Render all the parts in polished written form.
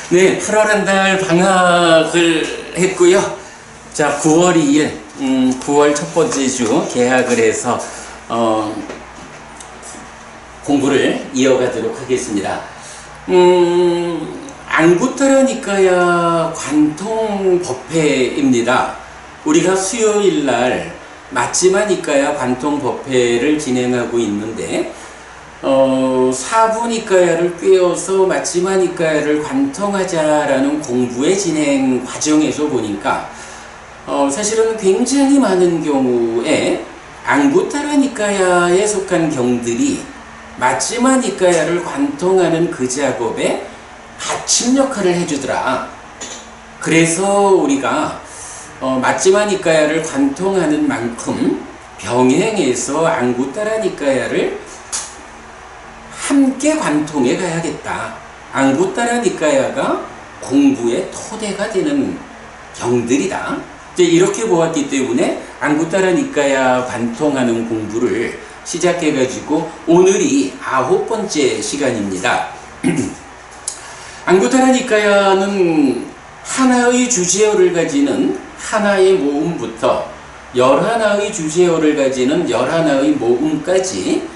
네, 8월 한 달 방학을 했고요. 자, 9월 2일, 9월 첫 번째 주 개학을 해서 공부를 이어가도록 하겠습니다. 안구타라니까야 관통법회입니다. 우리가 수요일 날 맞지마니까야 관통법회를 진행하고 있는데 사부니까야를 꿰어서 맞지마니까야를 관통하자라는 공부의 진행 과정에서 보니까 사실은 굉장히 많은 경우에 안구타라니까야에 속한 경들이 맞지마니까야를 관통하는 그 작업에 받침 역할을 해주더라. 그래서 우리가 맞지마니까야를 관통하는 만큼 병행해서 안구타라니까야를 함께 관통해 가야겠다. 안구타라니까야가 공부의 토대가 되는 경들이다. 이제 이렇게 보았기 때문에 안구타라니까야 관통하는 공부를 시작해가지고 오늘이 9번째 시간입니다. 안구타라니까야는 하나의 주제어를 가지는 하나의 모음부터 11의 주제어를 가지는 11의 모음까지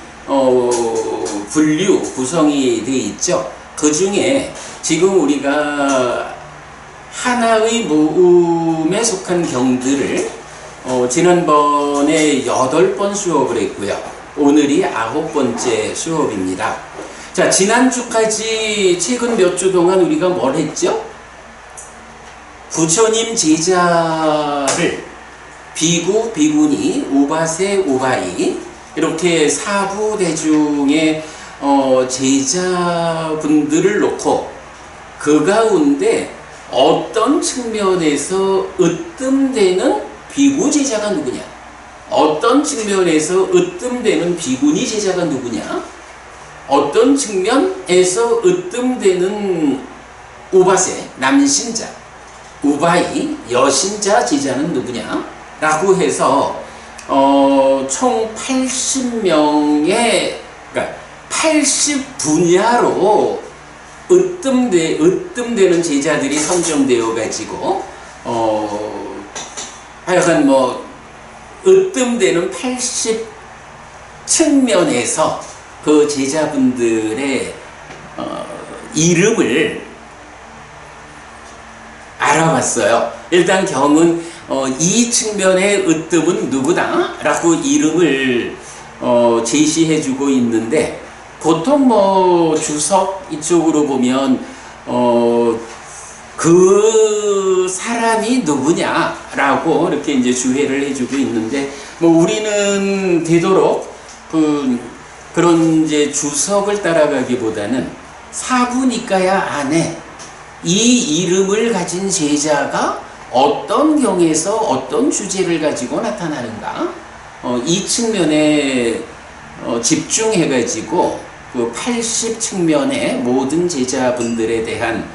분류, 구성이 되어 있죠. 그 중에 지금 우리가 하나의 모음에 속한 경들을 지난번에 8번 수업을 했고요. 오늘이 9번째 수업입니다. 자, 지난주까지 최근 몇 주 동안 우리가 뭘 했죠? 부처님 제자를 비구, 비구니, 우바세, 우바이 이렇게 사부대중의 제자분들을 놓고 그 가운데 어떤 측면에서 으뜸되는 비구 제자가 누구냐, 어떤 측면에서 으뜸되는 비구니 제자가 누구냐, 어떤 측면에서 으뜸되는 우바세 남신자, 우바이 여신자 제자는 누구냐 라고 해서 총 80명의, 그러니까 80분야로 으뜸되는 제자들이 선정되어 가지고 하여간 뭐 으뜸되는 80 측면에서 그 제자분들의 이름을 알아봤어요. 일단 경은 이 측면의 으뜸은 누구다 라고 이름을 제시해주고 있는데, 보통 뭐 주석 이쪽으로 보면 그 사람이 누구냐라고 이렇게 이제 주해를 해주고 있는데, 뭐 우리는 되도록 그런 이제 주석을 따라가기보다는 사부니까야 안에 이 이름을 가진 제자가 어떤 경에서 어떤 주제를 가지고 나타나는가, 이 측면에 집중해가지고 그 80 측면의 모든 제자분들에 대한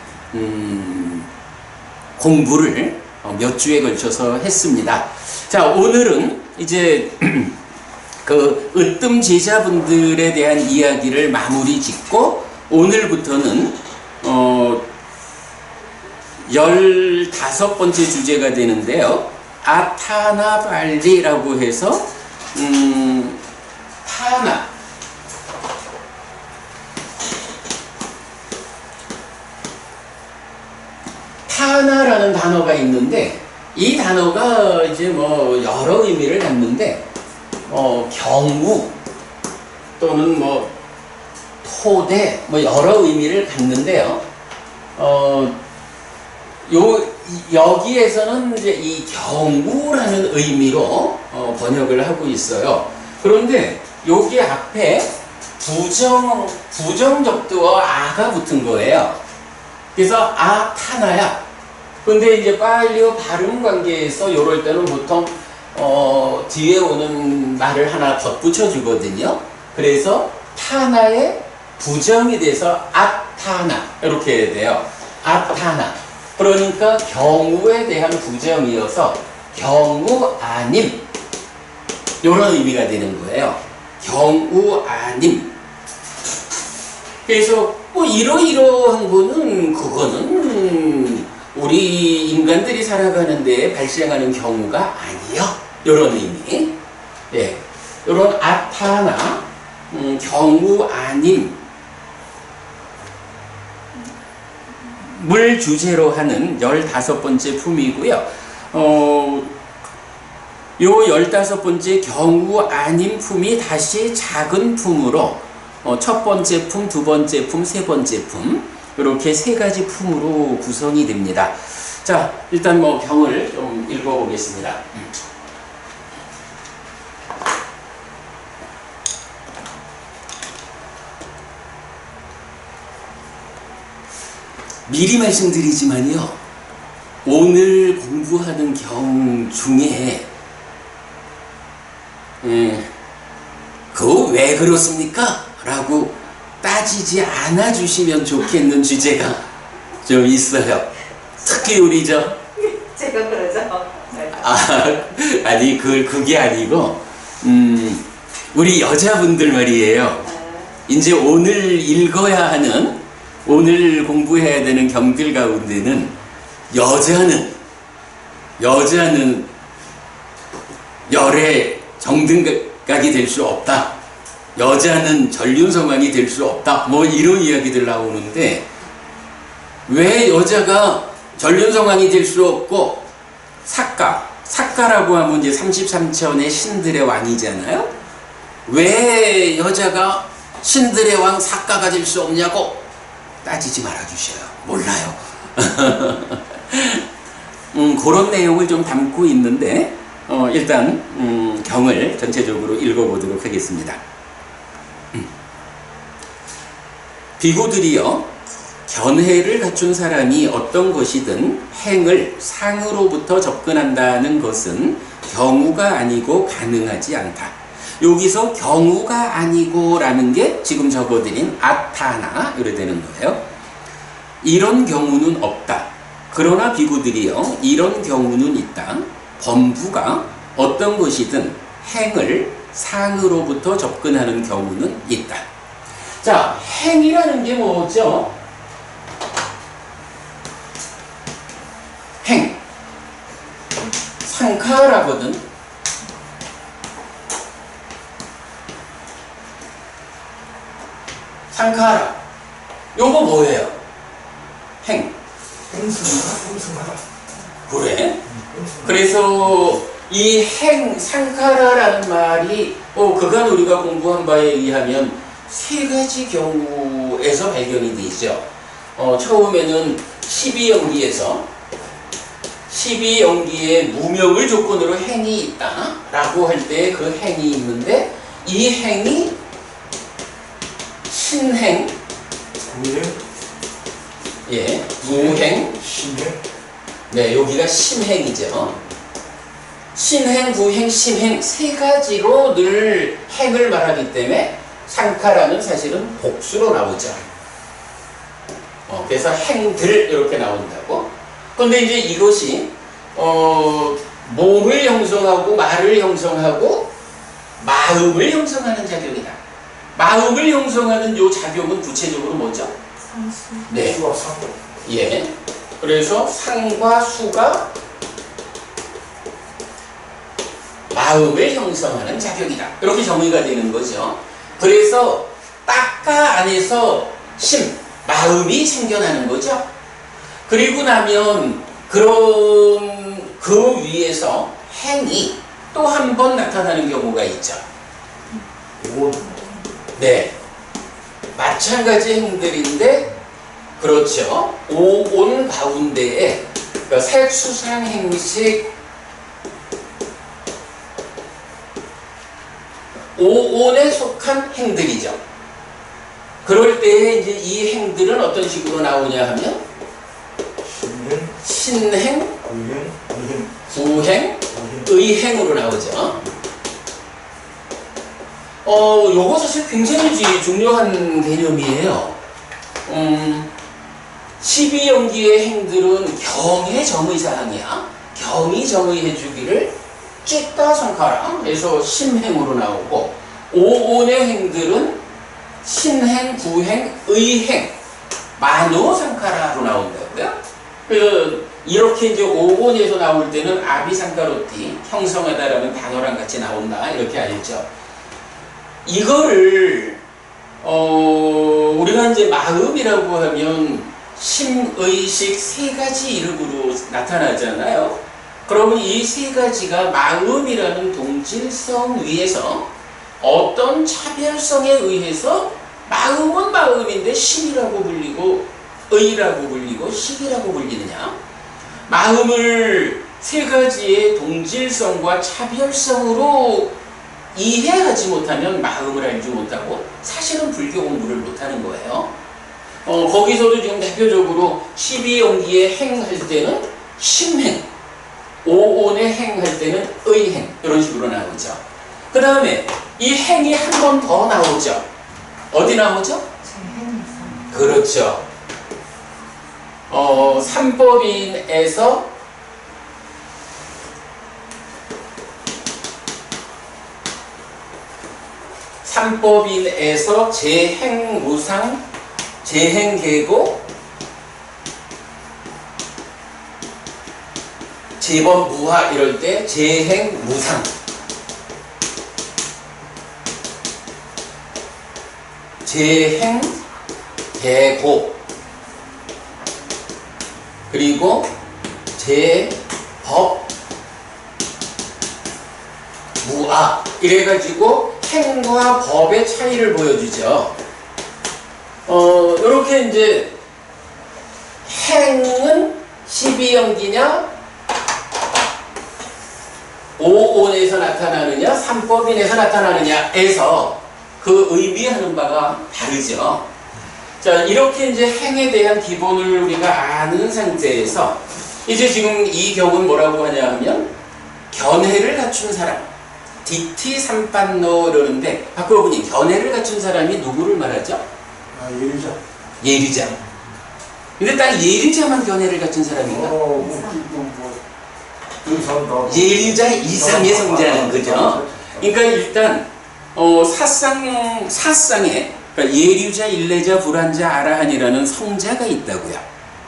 공부를 몇 주에 걸쳐서 했습니다. 자, 오늘은 이제 그 으뜸 제자분들에 대한 이야기를 마무리 짓고 오늘부터는 15번째 주제가 되는데요. 아타나발리라고 해서 타나라는 단어가 있는데, 이 단어가 이제 뭐 여러 의미를 갖는데 경우 또는 뭐 토대 뭐 여러 의미를 갖는데요. 여기에서는 이제 이 경우라는 의미로 번역을 하고 있어요. 그런데 여기 앞에 부정적두어 아가 붙은 거예요. 그래서 아타나야. 근데 이제 빨리어 발음 관계에서 이럴 때는 보통 뒤에 오는 말을 하나 덧붙여 주거든요. 그래서 타나의 부정이 돼서 아타나 이렇게 돼요. 아타나. 그러니까 경우에 대한 부정이어서 경우 아님 이런 의미가 되는 거예요. 경우 아님. 그래서 뭐 이러이러한 거는 그거는 우리 인간들이 살아가는데 발생하는 경우가 아니요. 이런 의미. 예, 이런 아타나 경우 아님 물 주제로 하는 15번째 품이고요. 요 15번째 경우 아닌 품이 다시 작은 품으로 첫 번째 품, 두 번째 품, 세 번째 품 이렇게 세 가지 품으로 구성이 됩니다. 자, 일단 뭐 경을 좀 읽어보겠습니다. 미리 말씀드리지만요, 오늘 공부하는 경 중에 그거 왜 그렇습니까? 라고 따지지 않아 주시면 좋겠는 주제가 좀 있어요. 특히 우리 제가 그러죠. 아니 그게 아니고 우리 여자분들 말이에요. 이제 오늘 읽어야 하는, 오늘 공부해야 되는 경들 가운데는 여자는 열의 정등각이 될 수 없다. 여자는 전륜성왕이 될 수 없다. 뭐 이런 이야기들 나오는데, 왜 여자가 전륜성왕이 될 수 없고, 사가라고 하면 이제 33천의 신들의 왕이잖아요. 왜 여자가 신들의 왕 사가가 될 수 없냐고 따지지 말아주셔요. 몰라요. 그런 내용을 좀 담고 있는데, 일단 경을 전체적으로 읽어보도록 하겠습니다. 비구들이여, 견해를 갖춘 사람이 어떤 것이든 행을 상으로부터 접근한다는 것은 경우가 아니고 가능하지 않다. 여기서 경우가 아니고 라는 게 지금 적어드린 아타나 이래 되는 거예요. 이런 경우는 없다. 그러나 비구들이여, 이런 경우는 있다. 범부가 어떤 것이든 행을 상으로부터 접근하는 경우는 있다. 자, 행이라는 게 뭐죠? 행. 상카라거든. 상카라. 요거 뭐예요? 행. 그래? 그래서 이 행, 상카라라는 말이 그간 우리가 공부한 바에 의하면 세 가지 경우에서 발견이 되죠. 처음에는 12연기에서 12연기에 무명을 조건으로 행이 있다 라고 할 때 그 행이 있는데, 이 행이 신행, 예, 부행, 신행, 네, 여기가 심행이죠. 신행, 부행, 심행 세 가지로 늘 행을 말하기 때문에 상카라는 사실은 복수로 나오죠. 그래서 행들 이렇게 나온다고. 그런데 이제 이것이 몸을 형성하고 말을 형성하고 마음을 형성하는 작용이다. 마음을 형성하는 요 작용은 구체적으로 뭐죠? 상수. 네. 수와 상. 예. 그래서 상과 수가 마음을 형성하는 작용이다. 이렇게 정의가 되는 거죠. 그래서 딱가 안에서 마음이 생겨나는 거죠. 그리고 나면 그런 그 위에서 행이 또 한 번 나타나는 경우가 있죠. 네. 마찬가지 행들인데, 그렇죠. 오온 가운데에 그러니까 색수상 행식 오온에 속한 행들이죠. 그럴 때에 이제 이 행들은 어떤 식으로 나오냐 하면 신행, 부행, 의행으로 나오죠. 요거 사실 굉장히 중요한 개념이에요. 12연기의 행들은 경의 정의사항이야. 경이 정의해 주기를 찌따 성카라 해서 심행으로 나오고, 오온의 행들은 신행, 부행, 의행 마노상카라로 나온다고요. 그래서 이렇게 이제 5번에서 나올 때는 아비상카로티 형성하다라는 단어랑 같이 나온다 이렇게 알죠. 이거를 우리가 이제 마음이라고 하면 심의식 세 가지 이름으로 나타나잖아요. 그러면 이 세 가지가 마음이라는 동질성 위에서 어떤 차별성에 의해서 마음은 마음인데 심이라고 불리고 의라고 불리고 식이라고 불리느냐? 마음을 세 가지의 동질성과 차별성으로 이해하지 못하면 마음을 알지 못하고 사실은 불교 공부를 못하는 거예요. 거기서도 지금 대표적으로 12용기의 행할 때는 심행, 오온의 행할 때는 의행 이런 식으로 나오죠. 그 다음에 이 행이 한 번 더 나오죠. 어디 나오죠? 그렇죠. 삼법인에서 재행무상, 재행계고, 재범무화 이럴 때 재행무상, 재행계고, 그리고 재법무화 이래가지고 행과 법의 차이를 보여주죠. 이렇게 이제 행은 12연기냐, 오온에서 나타나느냐, 삼법인에서 나타나느냐에서 그 의미하는 바가 다르죠. 자, 이렇게 이제 행에 대한 기본을 우리가 아는 상태에서 이제 지금 이 경우는 뭐라고 하냐 하면 견해를 갖춘 사람, 디티 삼반노 이러는데 바꿔보니 견해를 갖춘 사람이 누구를 말하죠? 예리자. 예리자. 근데 딱 예리자만 견해를 갖춘 사람인가? 예리자 이상의 성자는 거죠. 그러니까 일단 사상에 그러니까 예류자, 일레자, 불안자, 아라한이라는 성자가 있다고요.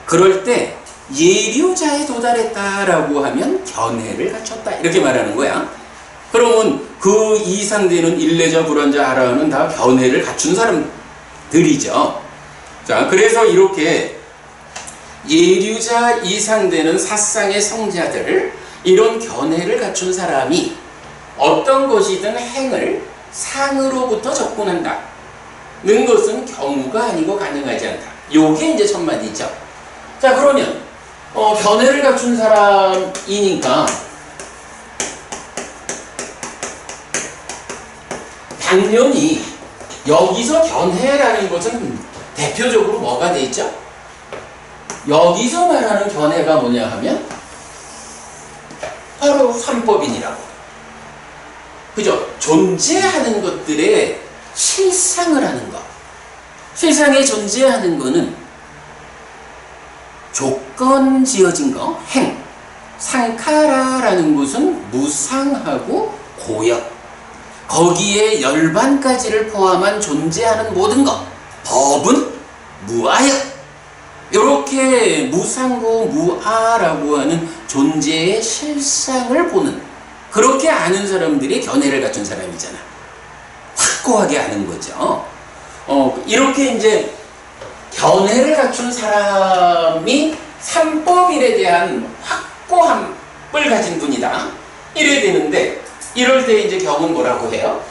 그럴 때 예류자에 도달했다라고 하면 견해를 갖췄다 이렇게 말하는 거야. 그러면 그 이상 되는 일레자, 불안자, 아라한은 다 견해를 갖춘 사람들이죠. 자, 그래서 이렇게 예류자 이상 되는 사상의 성자들, 이런 견해를 갖춘 사람이 어떤 것이든 행을 상으로부터 접근한다 는 것은 경우가 아니고 가능하지 않다. 요게 이제 첫 마디죠. 자, 그러면 견해를 갖춘 사람이니까 당연히 여기서 견해라는 것은 대표적으로 뭐가 돼 있죠? 여기서 말하는 견해가 뭐냐 하면 바로 삼법인이라고. 그죠? 존재하는 것들의 실상을 하는 것. 세상에 존재하는 거는 조건 지어진 거, 행. 상카라라는 것은 무상하고 고역. 거기에 열반까지를 포함한 존재하는 모든 것. 법은 무아역. 이렇게 무상고 무아라고 하는 존재의 실상을 보는, 그렇게 아는 사람들이 견해를 갖춘 사람이잖아. 확고하게 아는 거죠. 이렇게 이제 견해를 갖춘 사람이 삼법인에 대한 확고함을 가진 분이다. 이래야 되는데, 이럴 때 이제 경은 뭐라고 해요?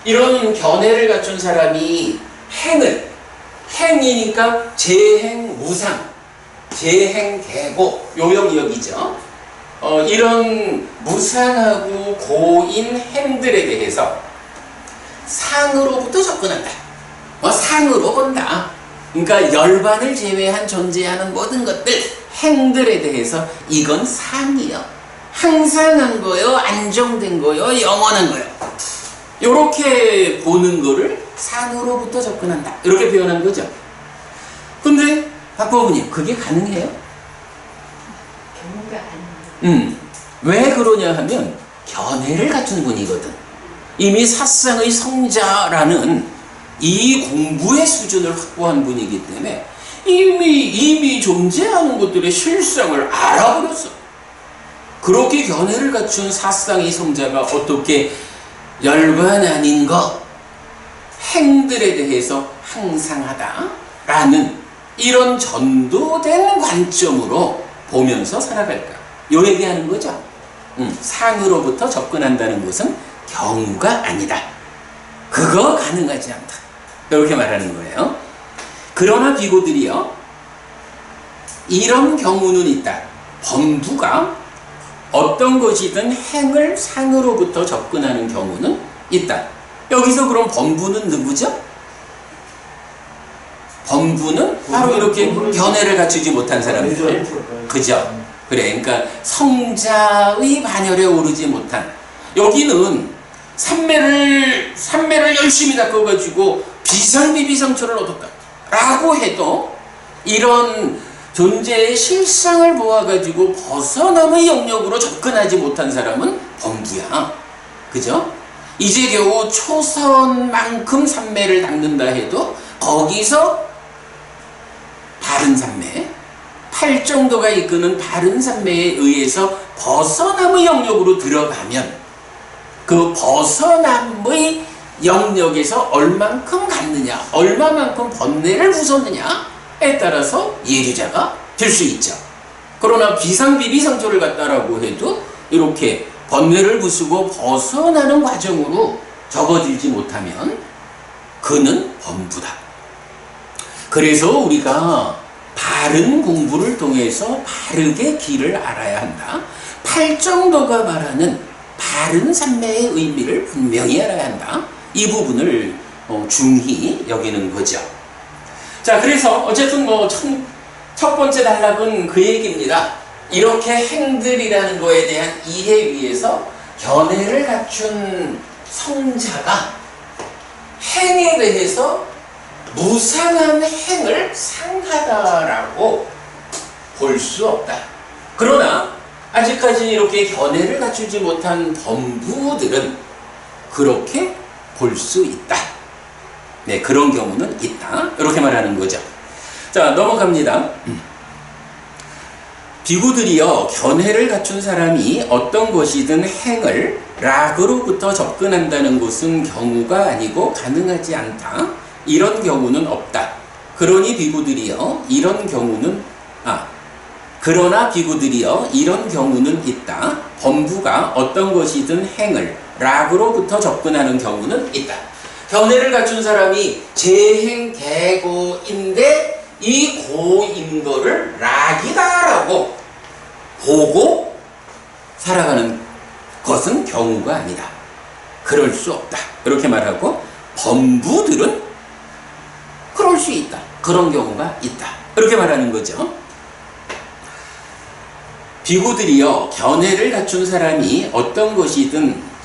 이런 견해를 갖춘 사람이 행이니까 재행무상, 재행계고, 요영역이죠. 이런 무상하고 고인 행들에 대해서 상으로부터 접근한다. 상으로 본다. 그러니까 열반을 제외한 존재하는 모든 것들, 행들에 대해서 이건 상이요. 항상한 거요, 안정된 거요, 영원한 거요. 이렇게 보는 거를 상으로부터 접근한다. 이렇게 표현한 거죠. 근데 박보부님, 그게 가능해요? 경우가 아닙니다. 왜 그러냐 하면 견해를 갖춘 분이거든. 이미 사상의 성자라는 이 공부의 수준을 확보한 분이기 때문에 이미 존재하는 것들의 실상을 알아버렸어. 그렇게 견해를 갖춘 사상의 성자가 어떻게 열반 아닌 것, 행들에 대해서 항상하다라는 이런 전도된 관점으로 보면서 살아갈까? 요 얘기하는 거죠. 상으로부터 접근한다는 것은 경우가 아니다. 그거 가능하지 않다. 이렇게 말하는 거예요. 그러나 비고들이요, 이런 경우는 있다. 범부가 어떤 것이든 행을 상으로부터 접근하는 경우는 있다. 여기서 그럼 범부는 누구죠? 범부는 바로 이렇게 견해를 갖추지 못한 사람들. 그죠? 그래, 그러니까 성자의 반열에 오르지 못한, 여기는 삼매를 열심히 닦아가지고 비상비비상처를 얻었다 라고 해도 이런 존재의 실상을 보아가지고 벗어남의 영역으로 접근하지 못한 사람은 범부야. 그죠? 이제 겨우 초선만큼 삼매를 닦는다 해도 거기서 바른 삼매, 팔 정도가 이끄는 바른 삼매에 의해서 벗어남의 영역으로 들어가면 그 벗어남의 영역에서 얼만큼 갔느냐, 얼마만큼 번뇌를 부쉈느냐에 따라서 예류자가 될 수 있죠. 그러나 비상비비상조를 갖다라고 해도 이렇게 번뇌를 부수고 벗어나는 과정으로 접어들지 못하면 그는 범부다. 그래서 우리가 바른 공부를 통해서 바르게 길을 알아야 한다. 팔정도가 말하는 바른 삼매의 의미를 분명히 알아야 한다. 이 부분을 중히 여기는 거죠. 자, 그래서 어쨌든 첫 번째 단락은 그 얘기입니다. 이렇게 행들이라는 거에 대한 이해 위에서 견해를 갖춘 성자가 행에 대해서 무상한 행을 상하다라고 볼 수 없다. 그러나 아직까지 이렇게 견해를 갖추지 못한 범부들은 그렇게 볼 수 있다. 네, 그런 경우는 있다. 이렇게 말하는 거죠. 자, 넘어갑니다. 비구들이여, 견해를 갖춘 사람이 어떤 것이든 행을 락으로부터 접근한다는 것은 경우가 아니고 가능하지 않다. 이런 경우는 없다. 그러니 비구들이여, 그러나 비구들이여, 이런 경우는 있다. 범부가 어떤 것이든 행을 락으로부터 접근하는 경우는 있다. 견해를 갖춘 사람이 재행대고인데 이 고인 거를 락이다라고 보고 살아가는 것은 경우가 아니다. 그럴 수 없다. 이렇게 말하고, 범부들은 그럴 수 있다. 그런 경우가 있다. 이렇게 말하는 거죠. 비구들이여, 견해를 갖춘 사람이 어떤 것이든,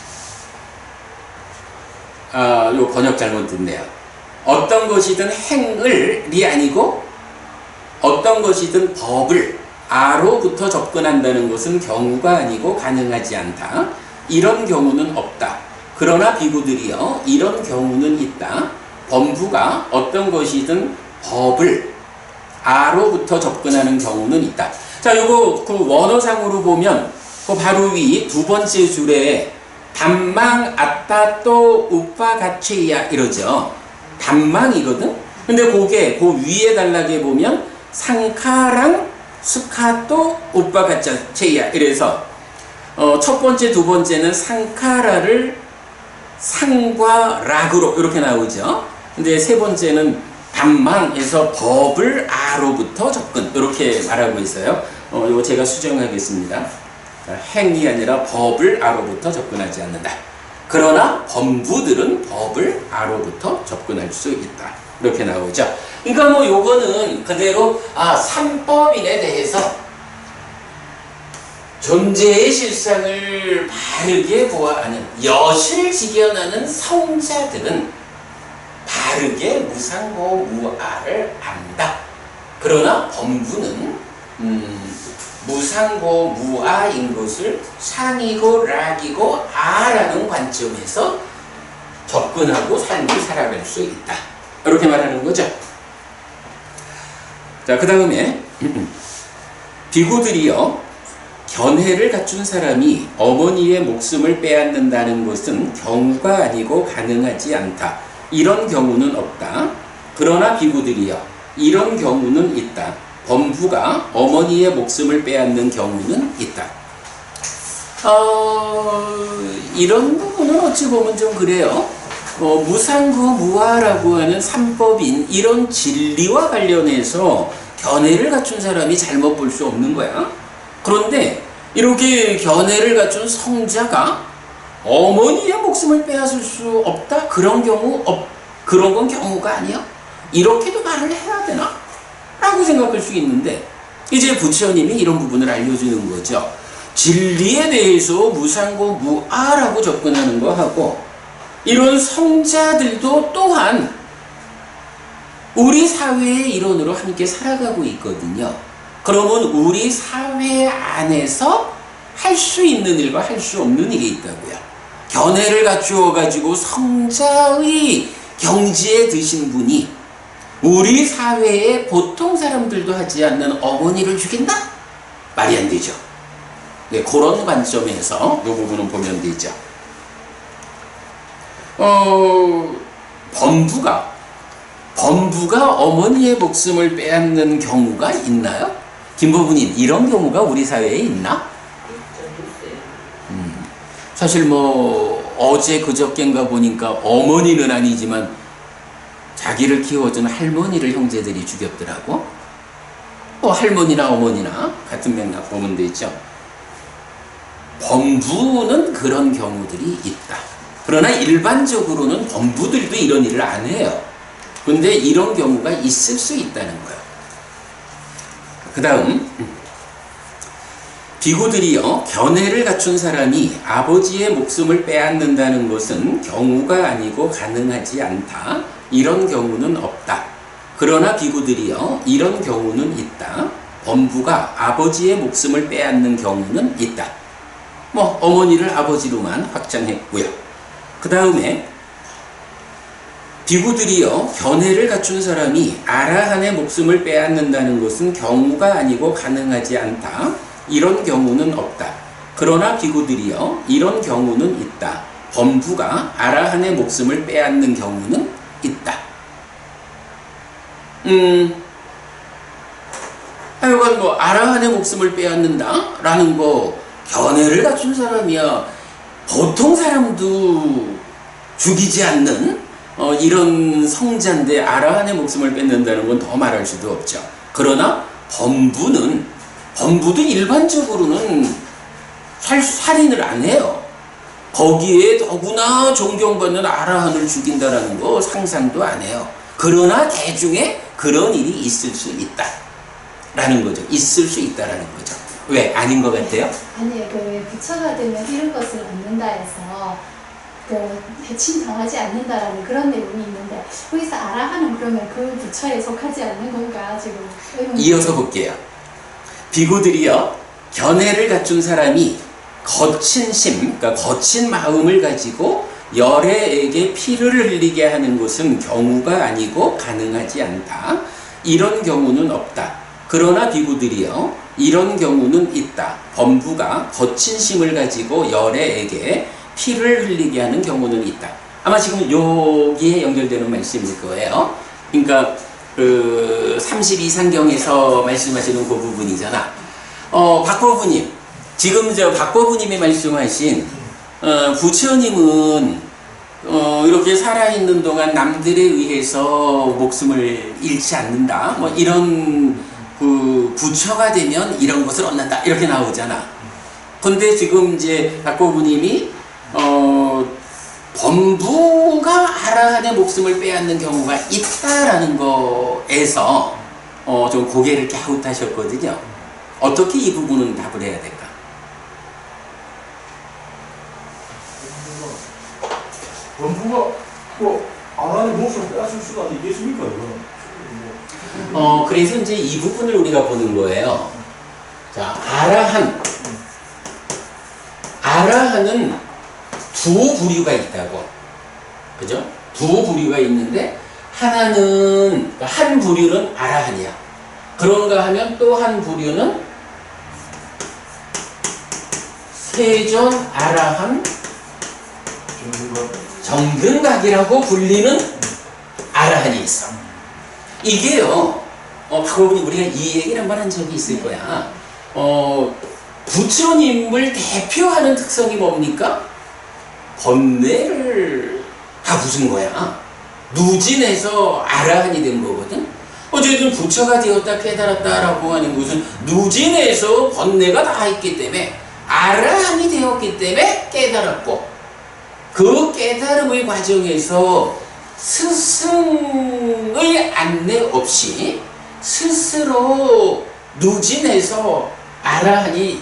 요 번역 잘못됐네요. 어떤 것이든 행을이 아니고 어떤 것이든 법을 아로부터 접근한다는 것은 경우가 아니고 가능하지 않다. 이런 경우는 없다. 그러나 비구들이여, 이런 경우는 있다. 범부가 어떤 것이든 법을 아로부터 접근하는 경우는 있다. 자, 요거 그 원어상으로 보면 그 바로 위 두 번째 줄에 담망 아따또 우파가체야 이러죠. 담망이거든. 근데 그게 그 위에 단락에 보면 상카랑 스카또 우파가체야 이래서 첫 번째 두 번째는 상카라를 상과 락으로 이렇게 나오죠. 근데 세 번째는 담망에서 법을 아로부터 접근 이렇게 말하고 있어요. 이거 제가 수정하겠습니다. 행이 아니라 법을 아로부터 접근하지 않는다. 그러나 범부들은 법을 아로부터 접근할 수 있다. 이렇게 나오죠. 그러니까 요거는 그대로 삼법인에 대해서 존재의 실상을 바르게 보아하는 여실직연하는 성자들은 바르게 무상고 무아를 안다. 그러나 범부는 무상고 무아인 것을 상이고 락이고 아라는 관점에서 접근하고 삶을 살아갈 수 있다. 이렇게 말하는 거죠. 자, 그 다음에 비구들이요, 견해를 갖춘 사람이 어머니의 목숨을 빼앗는다는 것은 경우가 아니고 가능하지 않다. 이런 경우는 없다. 그러나 비구들이요, 이런 경우는 있다. 범부가 어머니의 목숨을 빼앗는 경우는 있다. 이런 부분은 어찌 보면 좀 그래요. 무상부무아라고 하는 삼법인 이런 진리와 관련해서 견해를 갖춘 사람이 잘못 볼 수 없는 거야. 그런데 이렇게 견해를 갖춘 성자가 어머니의 목숨을 빼앗을 수 없다? 그런 건 경우가 아니야? 이렇게도 말을 해야 되나? 라고 생각할 수 있는데, 이제 부처님이 이런 부분을 알려주는 거죠. 진리에 대해서 무상고무아라고 접근하는 거하고, 이런 성자들도 또한 우리 사회의 일원으로 함께 살아가고 있거든요. 그러면 우리 사회 안에서 할 수 있는 일과 할 수 없는 일이 있다고요. 견해를 갖추어 가지고 성자의 경지에 드신 분이 우리 사회의 보통 사람들도 하지 않는 어머니를 죽인다? 말이 안 되죠. 네, 그런 관점에서 이 부분은 보면 되죠. 범부가 어머니의 목숨을 빼앗는 경우가 있나요? 김보부님, 이런 경우가 우리 사회에 있나? 사실 어제 그저께인가 보니까 어머니는 아니지만 자기를 키워준 할머니를 형제들이 죽였더라고. 할머니나 어머니나 같은 맥락 보면 되죠. 범부는 그런 경우들이 있다. 그러나 일반적으로는 범부들도 이런 일을 안 해요. 근데 이런 경우가 있을 수 있다는 거예요. 그 다음, 비구들이요, 견해를 갖춘 사람이 아버지의 목숨을 빼앗는다는 것은 경우가 아니고 가능하지 않다. 이런 경우는 없다. 그러나 비구들이요, 이런 경우는 있다. 범부가 아버지의 목숨을 빼앗는 경우는 있다. 어머니를 아버지로만 확장했고요. 그 다음에 비구들이요, 견해를 갖춘 사람이 아라한의 목숨을 빼앗는다는 것은 경우가 아니고 가능하지 않다. 이런 경우는 없다. 그러나 비구들이요, 이런 경우는 있다. 범부가 아라한의 목숨을 빼앗는 경우는 있다. 하여간 아라한의 목숨을 빼앗는다? 라는 거, 견해를 갖춘 사람이야 보통 사람도 죽이지 않는 이런 성자인데 아라한의 목숨을 뺏는다는 건 더 말할 수도 없죠. 그러나 범부도 일반적으로는 살인을 안 해요. 거기에 더구나 존경받는 아라한을 죽인다라는 거 상상도 안 해요. 그러나 대중에 그런 일이 있을 수 있다 라는 거죠. 있을 수 있다라는 거죠. 왜? 아닌 것 같아요? 아니, 부처가 되면 이런 것을 얻는다 해서 해침당하지 않는다라는 그런 내용이 있는데, 거기서 아라한은 그러면 그 부처에 속하지 않는 건가 지금? 이어서 볼게요. 비구들이요, 견해를 갖춘 사람이 거친 심, 그러니까 거친 마음을 가지고 열애에게 피를 흘리게 하는 것은 경우가 아니고 가능하지 않다. 이런 경우는 없다. 그러나 비구들이요, 이런 경우는 있다. 범부가 거친 심을 가지고 열애에게 피를 흘리게 하는 경우는 있다. 아마 지금 여기에 연결되는 말씀일 거예요. 그러니까 32상경에서 말씀하시는 그 부분이잖아. 박보부님, 지금 박보부님이 말씀하신 부처님은 이렇게 살아있는 동안 남들에 의해서 목숨을 잃지 않는다. 이런 부처가 되면 이런 것을 얻는다. 이렇게 나오잖아. 근데 지금 이제 박보부님이 범부가 아라한의 목숨을 빼앗는 경우가 있다라는 거에서 좀 고개를 갸웃하셨거든요. 어떻게 이 부분은 답을 해야 될까? 범부가 아라한의 목숨을 빼앗을 수가 있겠습니까? 이거는. 그래서 이제 이 부분을 우리가 보는 거예요. 자, 아라한은 두 부류가 있다고. 그죠? 두 부류가 있는데 하나는 한 부류는 아라한이야. 그런가 하면 또 한 부류는 세존 아라한 정등각이라고 불리는 아라한이 있어. 이게요, 방금 우리가 이 얘기를 한번 한 적이 있을 거야. 부처님을 대표하는 특성이 뭡니까? 번뇌를 다 부순 거야. 누진해서 아라한이 된 거거든. 어쨌든 부처가 되었다 깨달았다라고 하는 것은 누진해서 번뇌가 다 있기 때문에 아라한이 되었기 때문에 깨달았고, 그 깨달음의 과정에서 스승의 안내 없이 스스로 누진해서 아라한이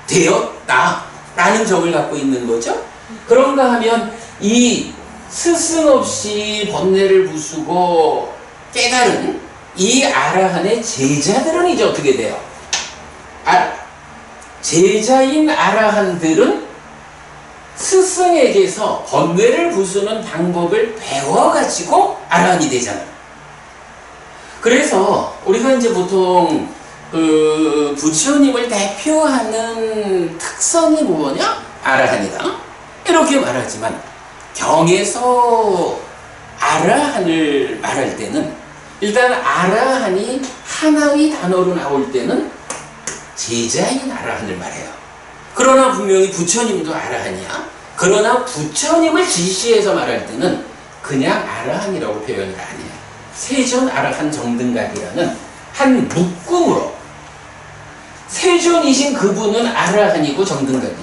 되었다라는 점을 갖고 있는 거죠. 그런가 하면 이 스승 없이 번뇌를 부수고 깨달은 이 아라한의 제자들은 이제 어떻게 돼요? 제자인 아라한들은 스승에게서 번뇌를 부수는 방법을 배워가지고 아라한이 되잖아. 그래서 우리가 이제 보통 그 부처님을 대표하는 특성이 뭐냐? 아라한이다. 이렇게 말하지만 경에서 아라한을 말할 때는 일단 아라한이 하나의 단어로 나올 때는 제자인 아라한을 말해요. 그러나 분명히 부처님도 아라한이야. 그러나 부처님을 지시해서 말할 때는 그냥 아라한이라고 표현을 안 해요. 세존 아라한 정등각이라는 한 묶음으로 세존이신 그분은 아라한이고 정등각인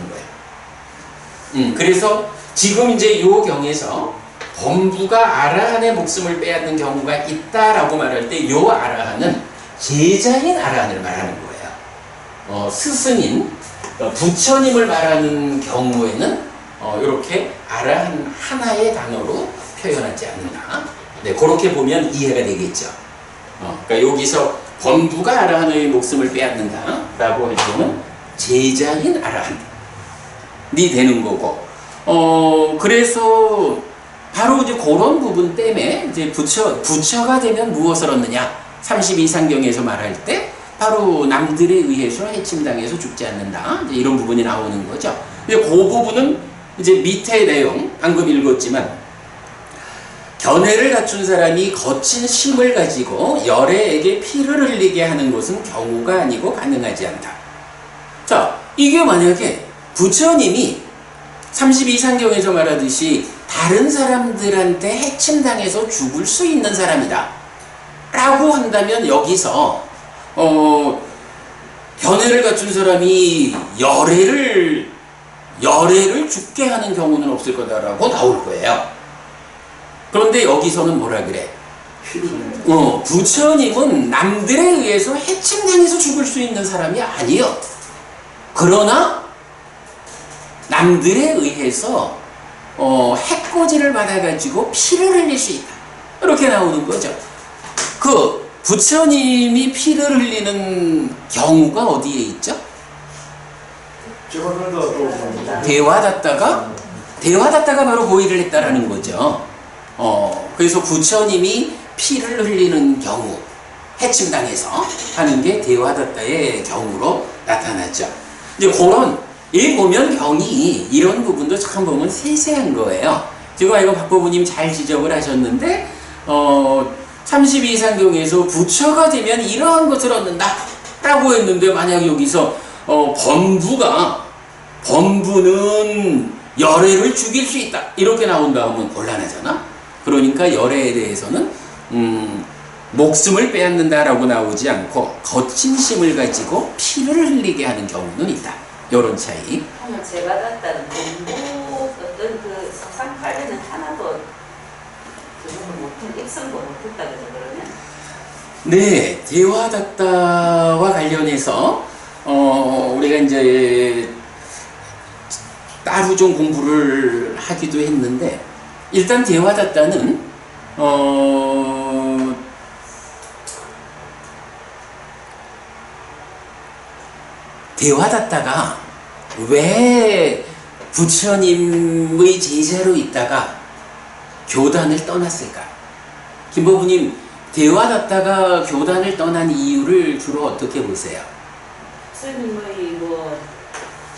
거예요. 그래서 지금 이제 이 경에서 범부가 아라한의 목숨을 빼앗는 경우가 있다라고 말할 때 이 아라한은 제자인 아라한을 말하는 거예요. 스승인 부처님을 말하는 경우에는 이렇게 아라한 하나의 단어로 표현하지 않는다. 네, 그렇게 보면 이해가 되겠죠. 그러니까 여기서 범부가 아라한의 목숨을 빼앗는다라고 할 때는 제자인 아라한이 되는 거고, 그래서 바로 이제 그런 부분 때문에 이제 부처가 되면 무엇을 얻느냐? 32상경에서 말할 때 바로 남들에 의해서 해침당해서 죽지 않는다. 이제 이런 부분이 나오는 거죠. 근데 그 부분은 이제 밑에 내용 방금 읽었지만 견해를 갖춘 사람이 거친 심을 가지고 열애에게 피를 흘리게 하는 것은 경우가 아니고 가능하지 않다. 자, 이게 만약에 부처님이 32상경에서 말하듯이 다른 사람들한테 해침당해서 죽을 수 있는 사람이다 라고 한다면 여기서 견해를 갖춘 사람이 열애를 죽게 하는 경우는 없을 거다라고 나올 거예요. 그런데 여기서는 뭐라 그래? 부처님은 남들에 의해서 해침당해서 죽을 수 있는 사람이 아니요. 그러나 남들에 의해서 해코지를 받아가지고 피를 흘릴 수 있다. 이렇게 나오는 거죠. 그 부처님이 피를 흘리는 경우가 어디에 있죠? 대화다tta가 바로 고의를 했다라는 거죠. 그래서 부처님이 피를 흘리는 경우, 해침당해서 하는 게 대화다tta의 경우로 나타났죠. 이제 그런, 이 보면 경이 이런 부분도 참 보면 세세한 거예요. 지금 이거 박보부님 잘 지적을 하셨는데, 32상경에서 부처가 되면 이러한 것을 얻는다 라고 했는데, 만약 여기서 범부는 열애를 죽일 수 있다 이렇게 나온다 하면 곤란하잖아. 그러니까 열애에 대해서는 목숨을 빼앗는다라고 나오지 않고 거친 심을 가지고 피를 흘리게 하는 경우는 있다. 이런 차이. 그러면 제가 봤다는 공부 어떤 그 석상 관련은 하나도 그거는 못했, 입성도 못했다 그죠 그러면? 네, 대화다tta와 관련해서 우리가 이제 따로 좀 공부를 하기도 했는데, 일단 대화다tta는 대화다tta가 왜 부처님의 제자로 있다가 교단을 떠났을까? 김보부님, 대화받다가 교단을 떠난 이유를 주로 어떻게 보세요? 스님의 뭐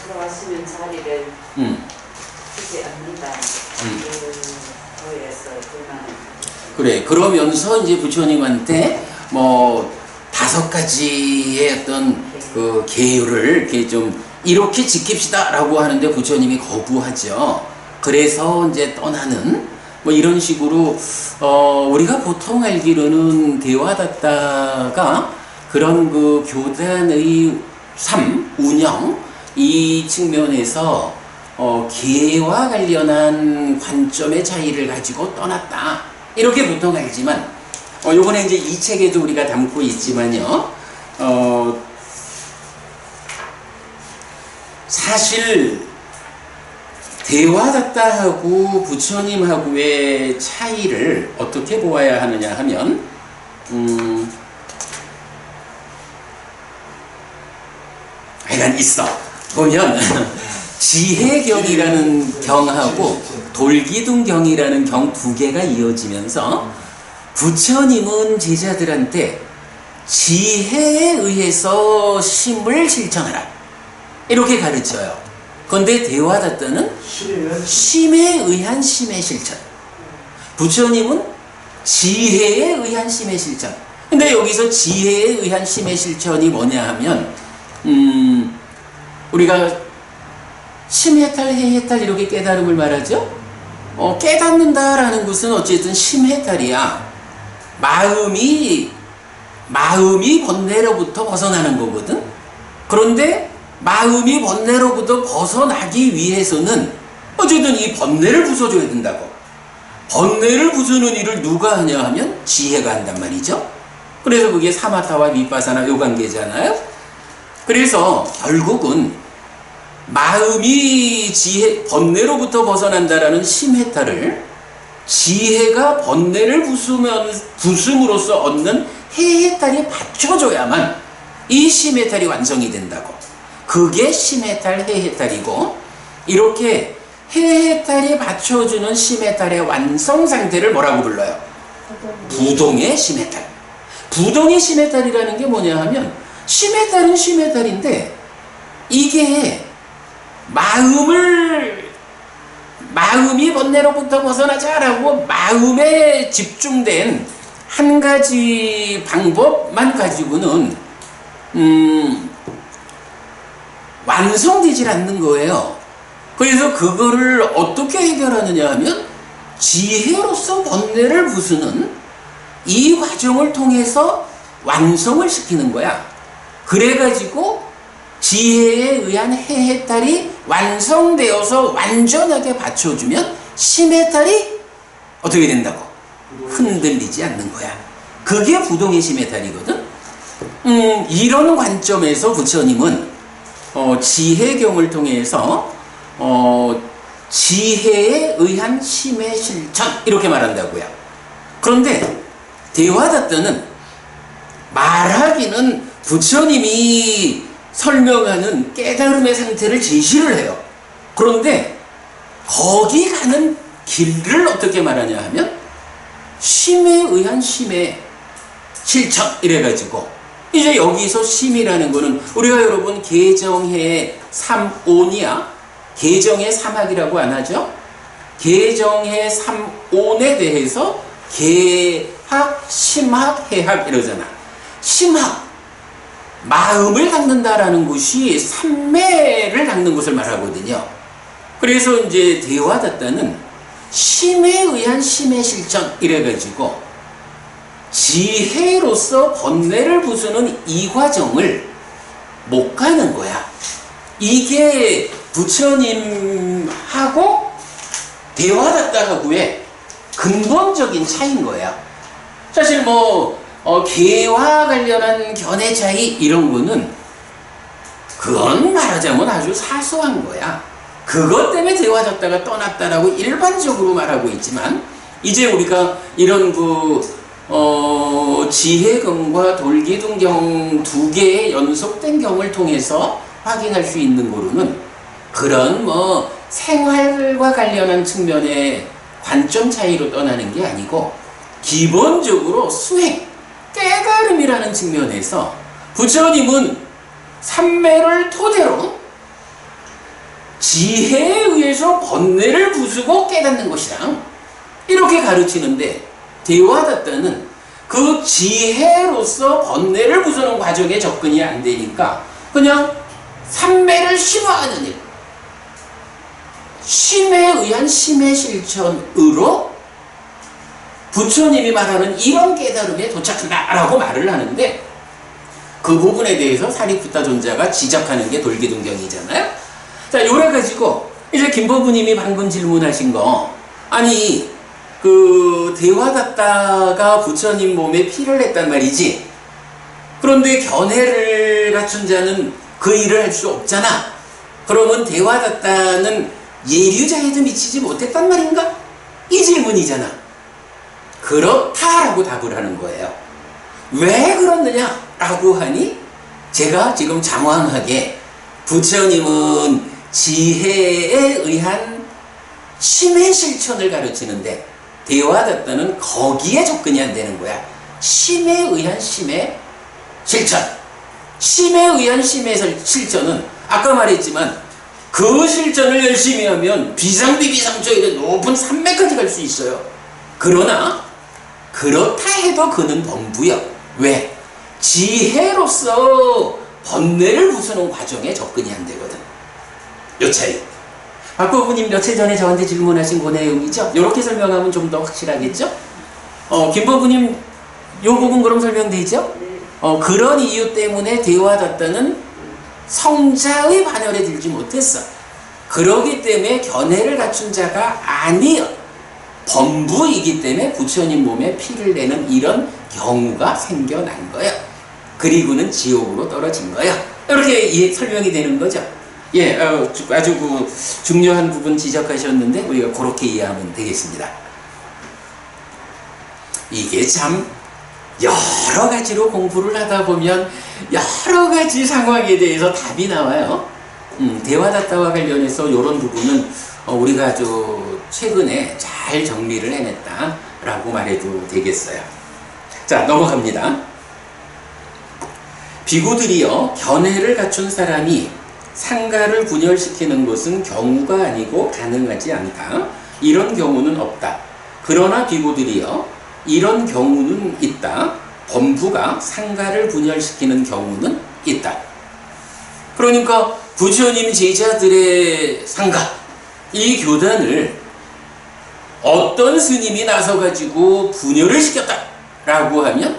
들어가시면 자리를 주지 않는다. 교회에서 그만. 그래, 그러면서 이제 부처님한테 뭐 5가지의 어떤 그 계율을 이렇게 좀 이렇게 지킵시다 라고 하는데 부처님이 거부하죠. 그래서 이제 떠나는 뭐 이런 식으로 우리가 보통 알기로는 대화다tta가 그런 그 교단의 삶, 운영 이 측면에서 계와 관련한 관점의 차이를 가지고 떠났다 이렇게 보통 알지만 요번에 이제 이 책에도 우리가 담고 있지만요 사실 대화다tta하고 부처님하고의 차이를 어떻게 보아야 하느냐 하면 하여간 있어. 보면 지혜경이라는 경하고 돌기둥경이라는 경 2개가 이어지면서 부처님은 제자들한테 지혜에 의해서 심을 실천하라 이렇게 가르쳐요. 그런데 대화다tta는 심에 의한 심의 실천, 부처님은 지혜에 의한 심의 실천. 근데 여기서 지혜에 의한 심의 실천이 뭐냐 하면 우리가 심해탈, 해해탈 이렇게 깨달음을 말하죠. 깨닫는다라는 것은 어쨌든 심해탈이야. 마음이 번뇌로부터 벗어나는 거거든. 그런데 마음이 번뇌로부터 벗어나기 위해서는 어쨌든 이 번뇌를 부숴줘야 된다고. 번뇌를 부수는 일을 누가 하냐 하면 지혜가 한단 말이죠. 그래서 그게 사마타와 미파사나 요 관계잖아요. 그래서 결국은 마음이 번뇌로부터 벗어난다라는 심해탈을 지혜가 번뇌를 부숨으로써 얻는 해해탈이 받쳐줘야만 이 심해탈이 완성이 된다고. 그게 심해탈, 해해탈이고, 이렇게 해해탈이 받쳐주는 심해탈의 완성 상태를 뭐라고 불러요? 부동의 심해탈. 부동의 심해탈이라는 게 뭐냐 하면 심해탈은 심해탈인데 이게 마음이 번뇌로부터 벗어나자라고 마음에 집중된 한 가지 방법만 가지고는 완성되질 않는 거예요. 그래서 그거를 어떻게 해결하느냐 하면 지혜로서 번뇌를 부수는 이 과정을 통해서 완성을 시키는 거야. 그래가지고 지혜에 의한 해해탈이 완성되어서 완전하게 받쳐주면 심해탈이 어떻게 된다고? 흔들리지 않는 거야. 그게 부동의 심해탈이거든. 이런 관점에서 부처님은 지혜경을 통해서 지혜에 의한 심의 실천 이렇게 말한다고요. 그런데 대화다tta는 말하기는 부처님이 설명하는 깨달음의 상태를 제시를 해요. 그런데 거기 가는 길을 어떻게 말하냐 하면 심에 의한 심의 실천 이래가지고 이제 여기서 심이라는 거는 우리가 여러분 개정해 3온이야 개정해 3학이라고 안 하죠? 개정해 3온에 대해서 개학, 심학, 해학 이러잖아. 심학 마음을 닦는다라는 것이 삼매를 닦는 것을 말하거든요. 그래서 이제 대화다tta는 심에 의한 심의 실천 이래가지고 지혜로서 번뇌를 부수는 이 과정을 못 가는 거야. 이게 부처님하고 대화다tta하고의 근본적인 차이인 거야. 사실 뭐 개와 관련한 견해 차이 이런 거는 그건 말하자면 아주 사소한 거야. 그것 때문에 대화다tta가 떠났다라고 일반적으로 말하고 있지만 이제 우리가 이런 지혜경과 돌기둥경 2개의 연속된 경을 통해서 확인할 수 있는 거로는 그런 생활과 관련한 측면의 관점 차이로 떠나는 게 아니고 기본적으로 수행, 깨달음이라는 측면에서 부처님은 삼매를 토대로 지혜에 의해서 번뇌를 부수고 깨닫는 것이랑 이렇게 가르치는데, 대화다타는 그 지혜로서 번뇌를 부수는 과정에 접근이 안 되니까 그냥 삼매를 심화하는 일, 심에 의한 심의 실천으로 부처님이 말하는 이런 깨달음에 도착한다라고 말을 하는데, 그 부분에 대해서 사리푸타 존자가 지적하는 게 돌기둥경이잖아요. 자, 요래 가지고 이제 김법부님이 방금 질문하신 거, 아니 그 대화다타가 부처님 몸에 피를 냈단 말이지. 그런데 견해를 갖춘 자는 그 일을 할 수 없잖아. 그러면 대화다타는 예류자에도 미치지 못했단 말인가? 이 질문이잖아. 그렇다라고 답을 하는 거예요. 왜 그렇느냐라고 하니, 제가 지금 장황하게 부처님은 지혜에 의한 심의 실천을 가르치는데 대화다타는 거기에 접근이 안 되는 거야. 심에 의한 심의 실천. 심에 의한 심의 실천은 아까 말했지만 그 실천을 열심히 하면 비상비비상조일의 높은 산매까지 갈 수 있어요. 그러나 그렇다 해도 그는 범부여. 왜? 지혜로서 번뇌를 부수는 과정에 접근이 안 되거든. 요 차이. 박법부님 며칠 전에 저한테 질문하신 그 내용이죠? 이렇게 설명하면 좀 더 확실하겠죠? 김법부님 요 부분 그럼 설명되죠? 그런 이유 때문에 대화다타는 성자의 반열에 들지 못했어. 그러기 때문에 견해를 갖춘 자가 아니여 범부이기 때문에 부처님 몸에 피를 내는 이런 경우가 생겨난 거야. 그리고는 지옥으로 떨어진 거야. 이렇게 설명이 되는 거죠. 예, 아주 그 중요한 부분 지적하셨는데 우리가 그렇게 이해하면 되겠습니다. 이게 참 여러 가지로 공부를 하다 보면 여러 가지 상황에 대해서 답이 나와요. 대화다타와 관련해서 이런 부분은 우리가 아주 최근에 잘 정리를 해냈다라고 말해도 되겠어요. 자, 넘어갑니다. 비구들이여, 견해를 갖춘 사람이 상가를 분열시키는 것은 경우가 아니고 가능하지 않다. 이런 경우는 없다. 그러나 비구들이여, 이런 경우는 있다. 범부가 상가를 분열시키는 경우는 있다. 그러니까 부처님 제자들의 상가, 이 교단을 어떤 스님이 나서가지고 분열을 시켰다라고 하면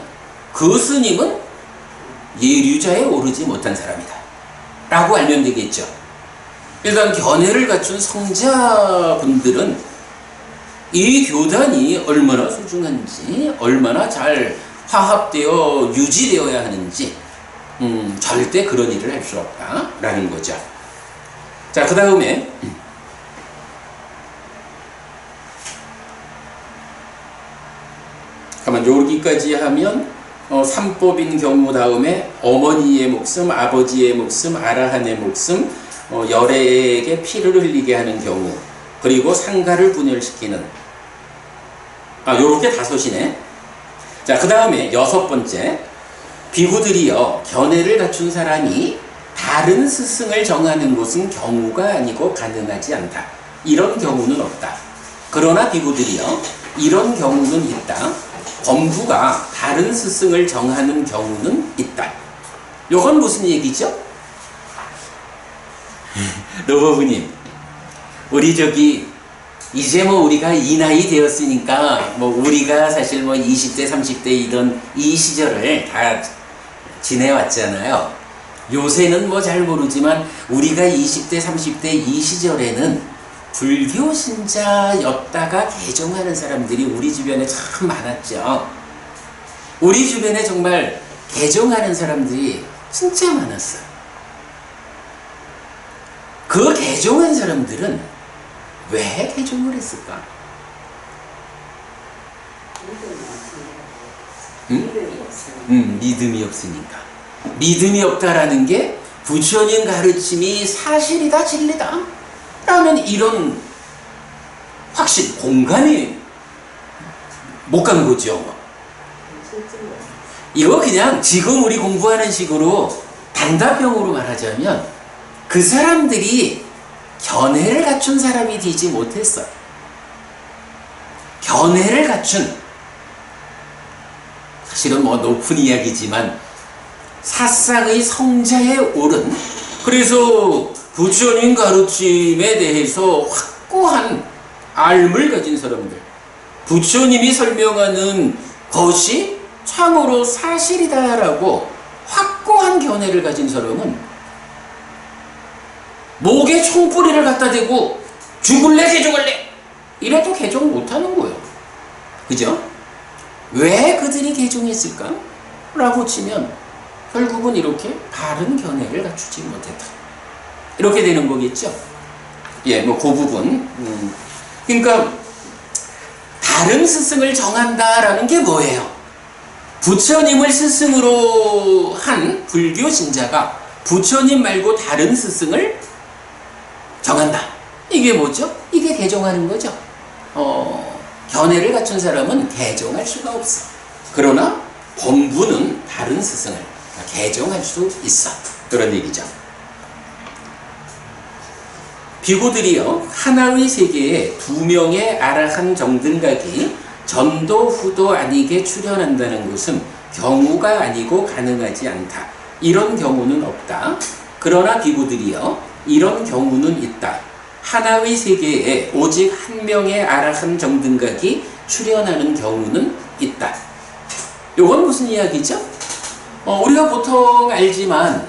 그 스님은 예류자에 오르지 못한 사람이다 라고 알면 되겠죠. 일단 견해를 갖춘 성자분들은 이 교단이 얼마나 소중한지, 얼마나 잘 화합되어 유지되어야 하는지 절대 그런 일을 할 수 없다라는 거죠. 자, 그 다음에 가만 여기까지 하면 삼법인 경우 다음에 어머니의 목숨, 아버지의 목숨, 아라한의 목숨, 열애에게 피를 흘리게 하는 경우, 그리고 상가를 분열시키는, 요렇게 다섯이네. 자, 그 다음에 여섯 번째, 비구들이여, 견해를 갖춘 사람이 다른 스승을 정하는 것은 경우가 아니고 가능하지 않다. 이런 경우는 없다. 그러나 비구들이여, 이런 경우는 있다. 범부가 다른 스승을 정하는 경우는 있다. 요건 무슨 얘기죠? 노법부님, 우리 이제 우리가 이 나이 되었으니까 우리가 사실 20대 30대 이런 이 시절을 다 지내왔잖아요. 요새는 잘 모르지만 우리가 20대 30대 이 시절에는 불교 신자였다가 개종하는 사람들이 우리 주변에 참 많았죠. 우리 주변에 정말 개종하는 사람들이 진짜 많았어요. 그 개종한 사람들은 왜 개종을 했을까? 믿음이 없으니까. 믿음이 없다라는 게 부처님 가르침이 사실이다, 진리다 라는 이런 확신, 공감이 못 간 거죠. 이거 그냥 지금 우리 공부하는 식으로 단답형으로 말하자면 그 사람들이 견해를 갖춘 사람이 되지 못했어. 견해를 갖춘, 사실은 뭐 높은 이야기지만 사상의 성자에 오른, 그래서 부처님 가르침에 대해서 확고한 알을 가진 사람들, 부처님이 설명하는 것이 참으로 사실이다라고 확고한 견해를 가진 사람은 목에 총뿌리를 갖다 대고 죽을래 개종할래 이래도 개종 못하는 거예요. 그죠? 왜 그들이 개종했을까? 라고 치면 결국은 이렇게 바른 견해를 갖추지 못했다, 이렇게 되는 거겠죠. 예, 뭐 그 부분. 그러니까 다른 스승을 정한다라는 게 뭐예요? 부처님을 스승으로 한 불교 신자가 부처님 말고 다른 스승을 정한다. 이게 뭐죠? 이게 개종하는 거죠. 견해를 갖춘 사람은 개종할 수가 없어. 그러나 범부는 다른 스승을 개종할 수 있어. 그런 얘기죠. 비구들이요, 하나의 세계에 두 명의 아라한 정등각이 전도 후도 아니게 출현한다는 것은 경우가 아니고 가능하지 않다. 이런 경우는 없다. 그러나 비구들이요, 이런 경우는 있다. 하나의 세계에 오직 한 명의 아라한 정등각이 출현하는 경우는 있다. 요건 무슨 이야기죠? 우리가 보통 알지만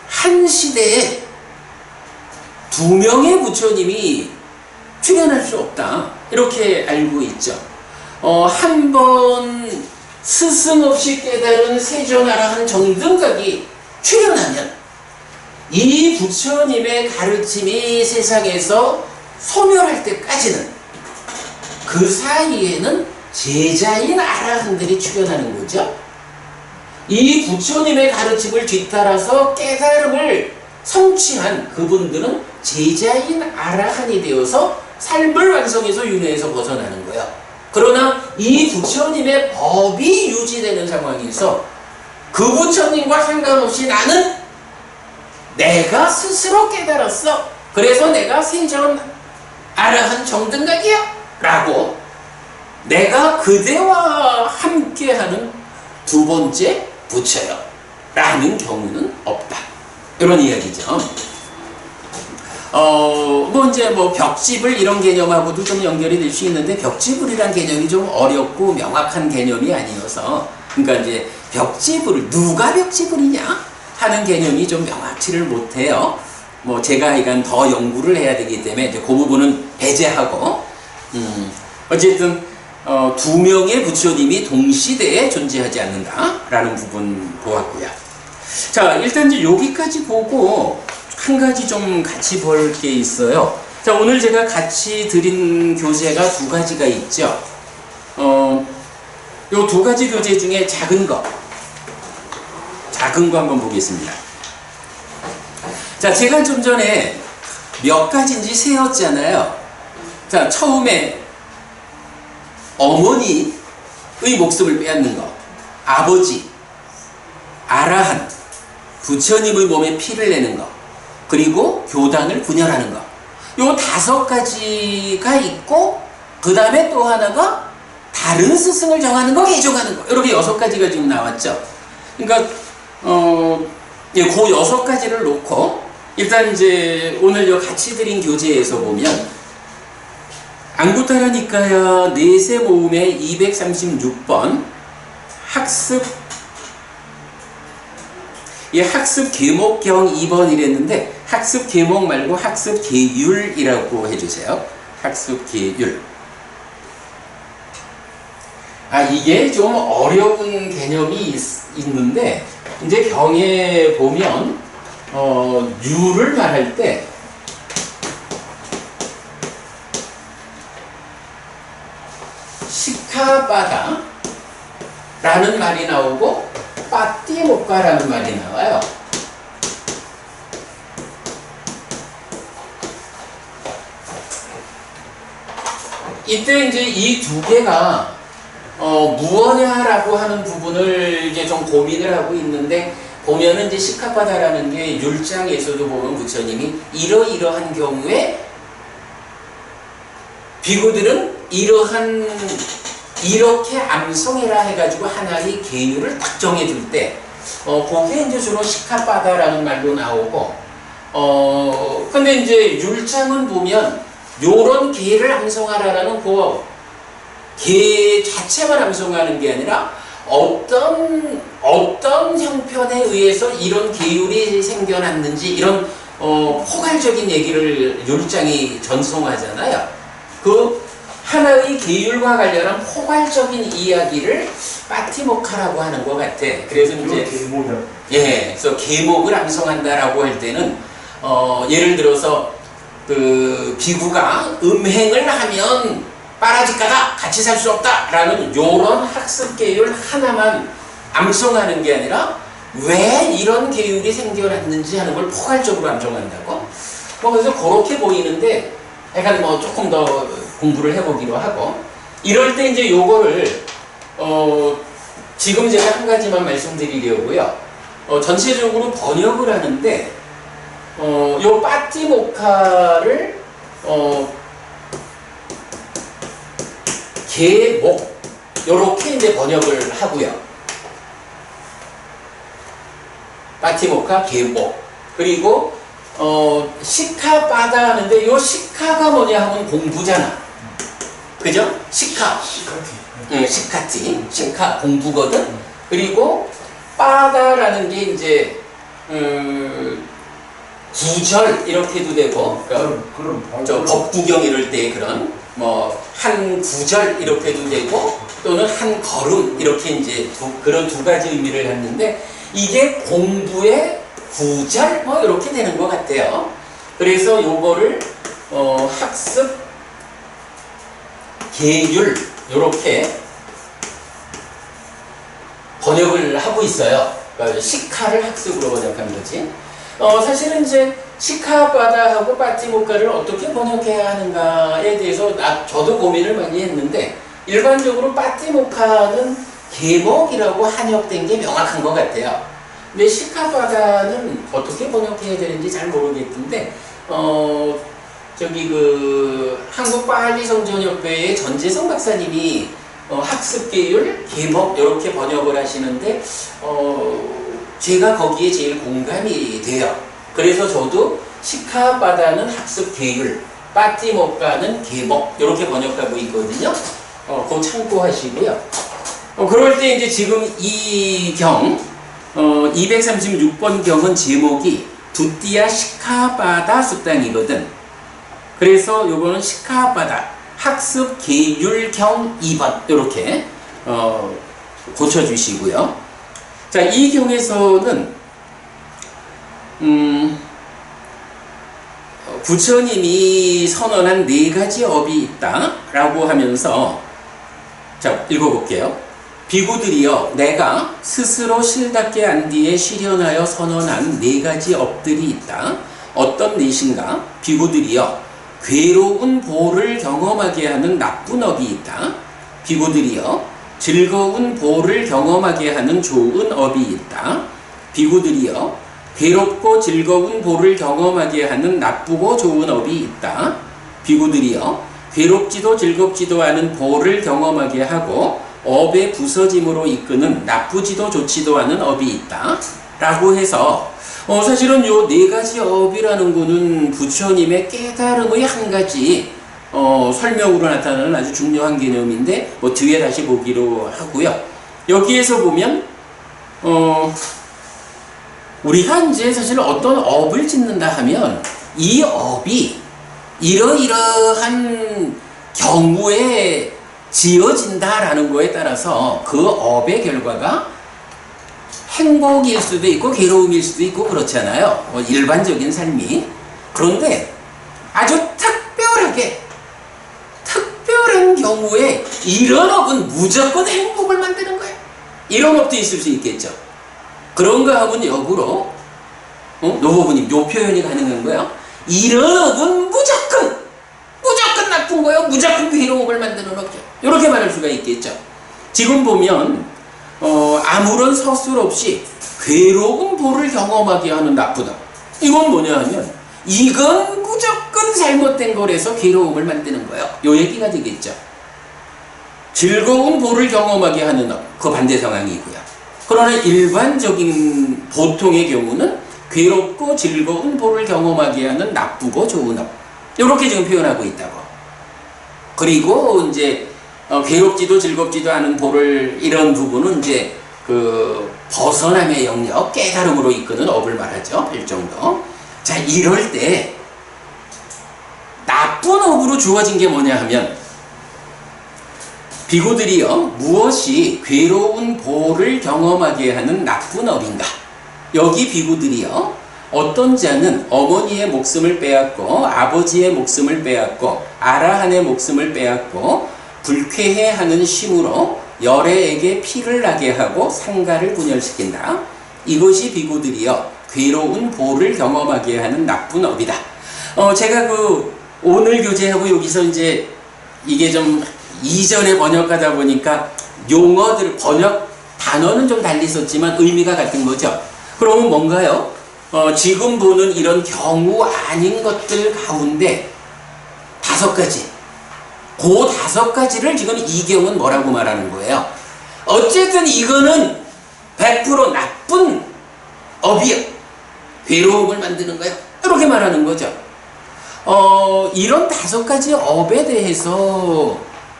한 시대에 두 명의 부처님이 출현할 수 없다, 이렇게 알고 있죠. 한 번 스승 없이 깨달은 세존아라한 정등각이 출현하면 이 부처님의 가르침이 세상에서 소멸할 때까지는 그 사이에는 제자인 아라한들이 출현하는 거죠. 이 부처님의 가르침을 뒤따라서 깨달음을 성취한 그분들은 제자인 아라한이 되어서 삶을 완성해서 윤회에서 벗어나는 거예요. 그러나 이 부처님의 법이 유지되는 상황에서 그 부처님과 상관없이 나는 내가 스스로 깨달았어, 그래서 내가 세존 아라한 정등각이야 라고 내가 그대와 함께하는 두 번째 부처요 라는 경우는 없다, 이런 이야기죠. 이제 벽지불 이런 개념하고도 좀 연결이 될 수 있는데, 벽지불이란 개념이 좀 어렵고 명확한 개념이 아니어서, 그러니까 이제 벽지불을 누가 벽지불이냐 하는 개념이 좀 명확치를 못해요. 제가 이건 더 연구를 해야 되기 때문에 이제 그 부분은 배제하고, 어쨌든 두 명의 부처님이 동시대에 존재하지 않는다라는 부분 보았고요. 자, 일단 이제 여기까지 보고 한 가지 좀 같이 볼 게 있어요. 자, 오늘 제가 같이 드린 교재가 두 가지가 있죠. 요 두 가지 교재 중에 작은 거 한번 보겠습니다. 자, 제가 좀 전에 몇 가지인지 세었잖아요. 자, 처음에 어머니의 목숨을 빼앗는 거, 아버지, 아라한, 부처님의 몸에 피를 내는 거, 그리고 교단을 분열하는 거, 요 5가지가 있고, 그 다음에 또 하나가 다른 스승을 정하는 거, 개종하는 거, 이렇게 6가지가 지금 나왔죠. 그러니까 그 6가지를 놓고 일단 이제 오늘 요 같이 드린 교재에서 보면 앙구타라 니카야 네세 모음의 236번 학습 계목경 2번 이랬는데, 학습 계목 말고 학습 계율이라고 해주세요. 학습 계율. 이게 좀 어려운 개념이 있는데, 이제 경에 보면 유를 말할 때 시카바다 라는 말이 나오고 빠띠모카라는 말이 나와요. 이때 이제 이 두 개가 무엇냐라고 하는 부분을 이제 좀 고민을 하고 있는데, 보면은 이제 시카바다라는 게 율장에서도 보면 부처님이 이러이러한 경우에 비구들은 이렇게 암송해라 해가지고 하나의 계율을 딱 정해줄 때, 그게 이제 주로 시카바다라는 말로 나오고, 근데 이제 율장은 보면 요런 계를 암송하라라는 그 계 자체만 암송하는 게 아니라 어떤 형편에 의해서 이런 계율이 생겨났는지 이런 포괄적인 얘기를 율장이 전송하잖아요. 그 하나의 계율과 관련한 포괄적인 이야기를 파티모카라고 하는 것 같아. 그래서 이제 그래서 계목을 암송한다라고 할 때는 예를 들어서 그 비구가 음행을 하면 빠라지가다, 같이 살 수 없다라는 요런 학습 계율 하나만 암송하는 게 아니라 왜 이런 계율이 생겨났는지 하는 걸 포괄적으로 암송한다고. 그래서 그렇게 보이는데, 약간 조금 더 공부를 해보기로 하고, 이럴 때 이제 요거를 지금 제가 한 가지만 말씀드리려고요. 전체적으로 번역을 하는데, 요 파티모카를 계목 요렇게 이제 번역을 하고요. 파티모카 계목. 그리고 시카바다 하는데 요 시카가 뭐냐 하면 공부잖아. 그죠? 시카티. 시카 공부거든. 그리고 바다라는 게 이제 구절 이렇게도 되고, 저 법구경 이럴 때 그런 한 구절 이렇게도 되고, 또는 한 걸음 이렇게 이제 그런 두 가지 의미를 갖는데, 이게 공부의 구절 이렇게 되는 것 같아요. 그래서 요거를 학습 계율 요렇게 번역을 하고 있어요. 그러니까 시카를 학습으로 번역한 거지. 사실은 이제 시카바다하고 파티모카를 어떻게 번역해야 하는가에 대해서 저도 고민을 많이 했는데, 일반적으로 파티모카는 계목이라고 한역된 게 명확한 것 같아요. 근데 시카바다는 어떻게 번역해야 되는지 잘 모르겠는데, 한국 파알리 성전협회의 전재성 박사님이 학습계율, 계목 이렇게 번역을 하시는데, 제가 거기에 제일 공감이 돼요. 그래서 저도 시카바다는 학습 계율, 파티모카는 계목 이렇게 번역하고 있거든요. 그거 참고하시고요. 그럴 때 이제 지금 이 경 236번 경은 제목이 두띠아 시카바다 수당이거든. 그래서 요거는 시카바다 학습 계율경 2번 이렇게 고쳐주시고요. 자, 이 경에서는 부처님이 선언한 4가지 업이 있다라고 하면서, 자, 읽어볼게요. 비구들이여, 내가 스스로 실답게 안 뒤에 실현하여 선언한 4가지 업들이 있다. 어떤 넷인가? 비구들이여, 괴로운 보를 경험하게 하는 나쁜 업이 있다. 비구들이여, 즐거운 보를 경험하게 하는 좋은 업이 있다. 비구들이여, 괴롭고 즐거운 보를 경험하게 하는 나쁘고 좋은 업이 있다. 비구들이여, 괴롭지도 즐겁지도 않은 보를 경험하게 하고 업의 부서짐으로 이끄는 나쁘지도 좋지도 않은 업이 있다. 라고 해서 사실은 요 4가지 업이라는 거는 부처님의 깨달음의 한 가지 설명으로 나타나는 아주 중요한 개념인데, 뒤에 다시 보기로 하고요. 여기에서 보면 우리가 이제 사실 어떤 업을 짓는다 하면 이 업이 이러이러한 경우에 지어진다라는 거에 따라서 그 업의 결과가 행복일 수도 있고 괴로움일 수도 있고 그렇잖아요. 일반적인 삶이. 그런데 아주 특별한 경우에 이런 업은 무조건 행복을 만드는 거예요. 이런 업도 있을 수 있겠죠. 그런가 하면 역으로 노부부님 요 표현이 가능한 거예요. 이런 업은 무조건 나쁜 거예요. 무조건 괴로움을 만드는 업이죠. 이렇게 말할 수가 있겠죠. 지금 보면 아무런 서술 없이 괴로운 보를 경험하게 하는 나쁘다. 이건 뭐냐 하면 이건 무조건 잘못된 거라서 괴로움을 만드는 거예요. 요 얘기가 되겠죠. 즐거운 보를 경험하게 하는 업, 그 반대 상황이고요. 그러나 일반적인 보통의 경우는 괴롭고 즐거운 보를 경험하게 하는 나쁘고 좋은 업, 이렇게 지금 표현하고 있다고. 그리고 이제 괴롭지도 즐겁지도 않은 보를, 이런 부분은 이제 그 벗어남의 영역, 깨달음으로 이끄는 업을 말하죠. 일정도. 자, 이럴 때 나쁜 업으로 주어진 게 뭐냐 하면, 비구들이요, 무엇이 괴로운 보를 경험하게 하는 나쁜 업인가? 여기 비구들이요, 어떤 자는 어머니의 목숨을 빼앗고 아버지의 목숨을 빼앗고 아라한의 목숨을 빼앗고 불쾌해하는 심으로 열애에게 피를 나게 하고 상가를 분열시킨다. 이것이 비구들이요, 괴로운 보를 경험하게 하는 나쁜 업이다. 제가 오늘 교재하고 여기서 이제 이게 좀 이전에 번역하다 보니까 용어들, 번역 단어는 좀 달리 썼지만 의미가 같은 거죠. 그러면 뭔가요? 지금 보는 이런 경우 아닌 것들 가운데 5가지. 그 5가지를 지금 이경은 뭐라고 말하는 거예요? 어쨌든 이거는 100% 나쁜 업이요. 괴로움을 만드는 거예요. 이렇게 말하는 거죠. 이런 5가지 업에 대해서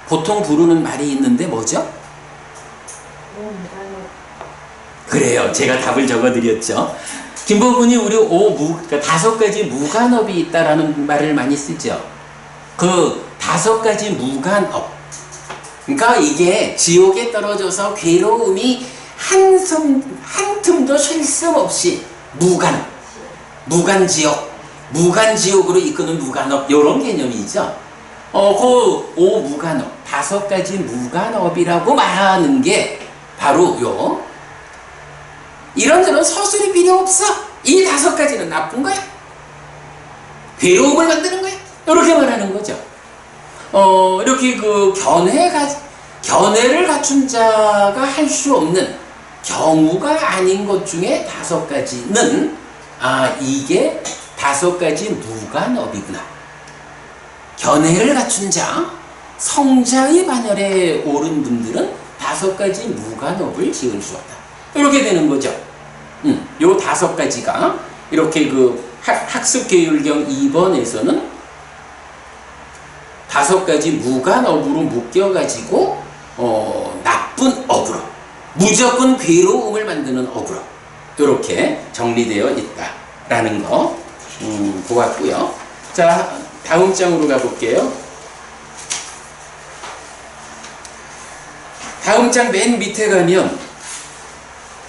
보통 부르는 말이 있는데 뭐죠? 그래요. 제가 답을 적어드렸죠. 김법훈이 우리 5가지 무간업이 있다라는 말을 많이 쓰죠. 그 5가지 무간업. 그러니까 이게 지옥에 떨어져서 괴로움이 한 틈도 쉴 틈 없이 무간지옥으로 이끄는 무간업, 이런 개념이죠. 그 5무간업, 5가지 무간업이라고 말하는 게 바로 이런저런 서술이 필요 없어. 이 5가지는 나쁜 거야. 괴로움을 만드는 거야. 이렇게 말하는 거죠. 이렇게 견해를 갖춘 자가 할 수 없는 경우가 아닌 것 중에 5가지는, 이게 5가지 무간업이구나. 견해를 갖춘 자, 성자의 반열에 오른 분들은 5가지 무간업을 지을 수 없다. 이렇게 되는 거죠. 요 5가지가 이렇게 학습계율경 2번에서는 5가지 무간업으로 묶여가지고 나쁜 업으로, 무조건 괴로움을 만드는 업으로 이렇게 정리되어 있다라는 거 보았고요. 자, 다음 장으로 가볼게요. 다음 장 맨 밑에 가면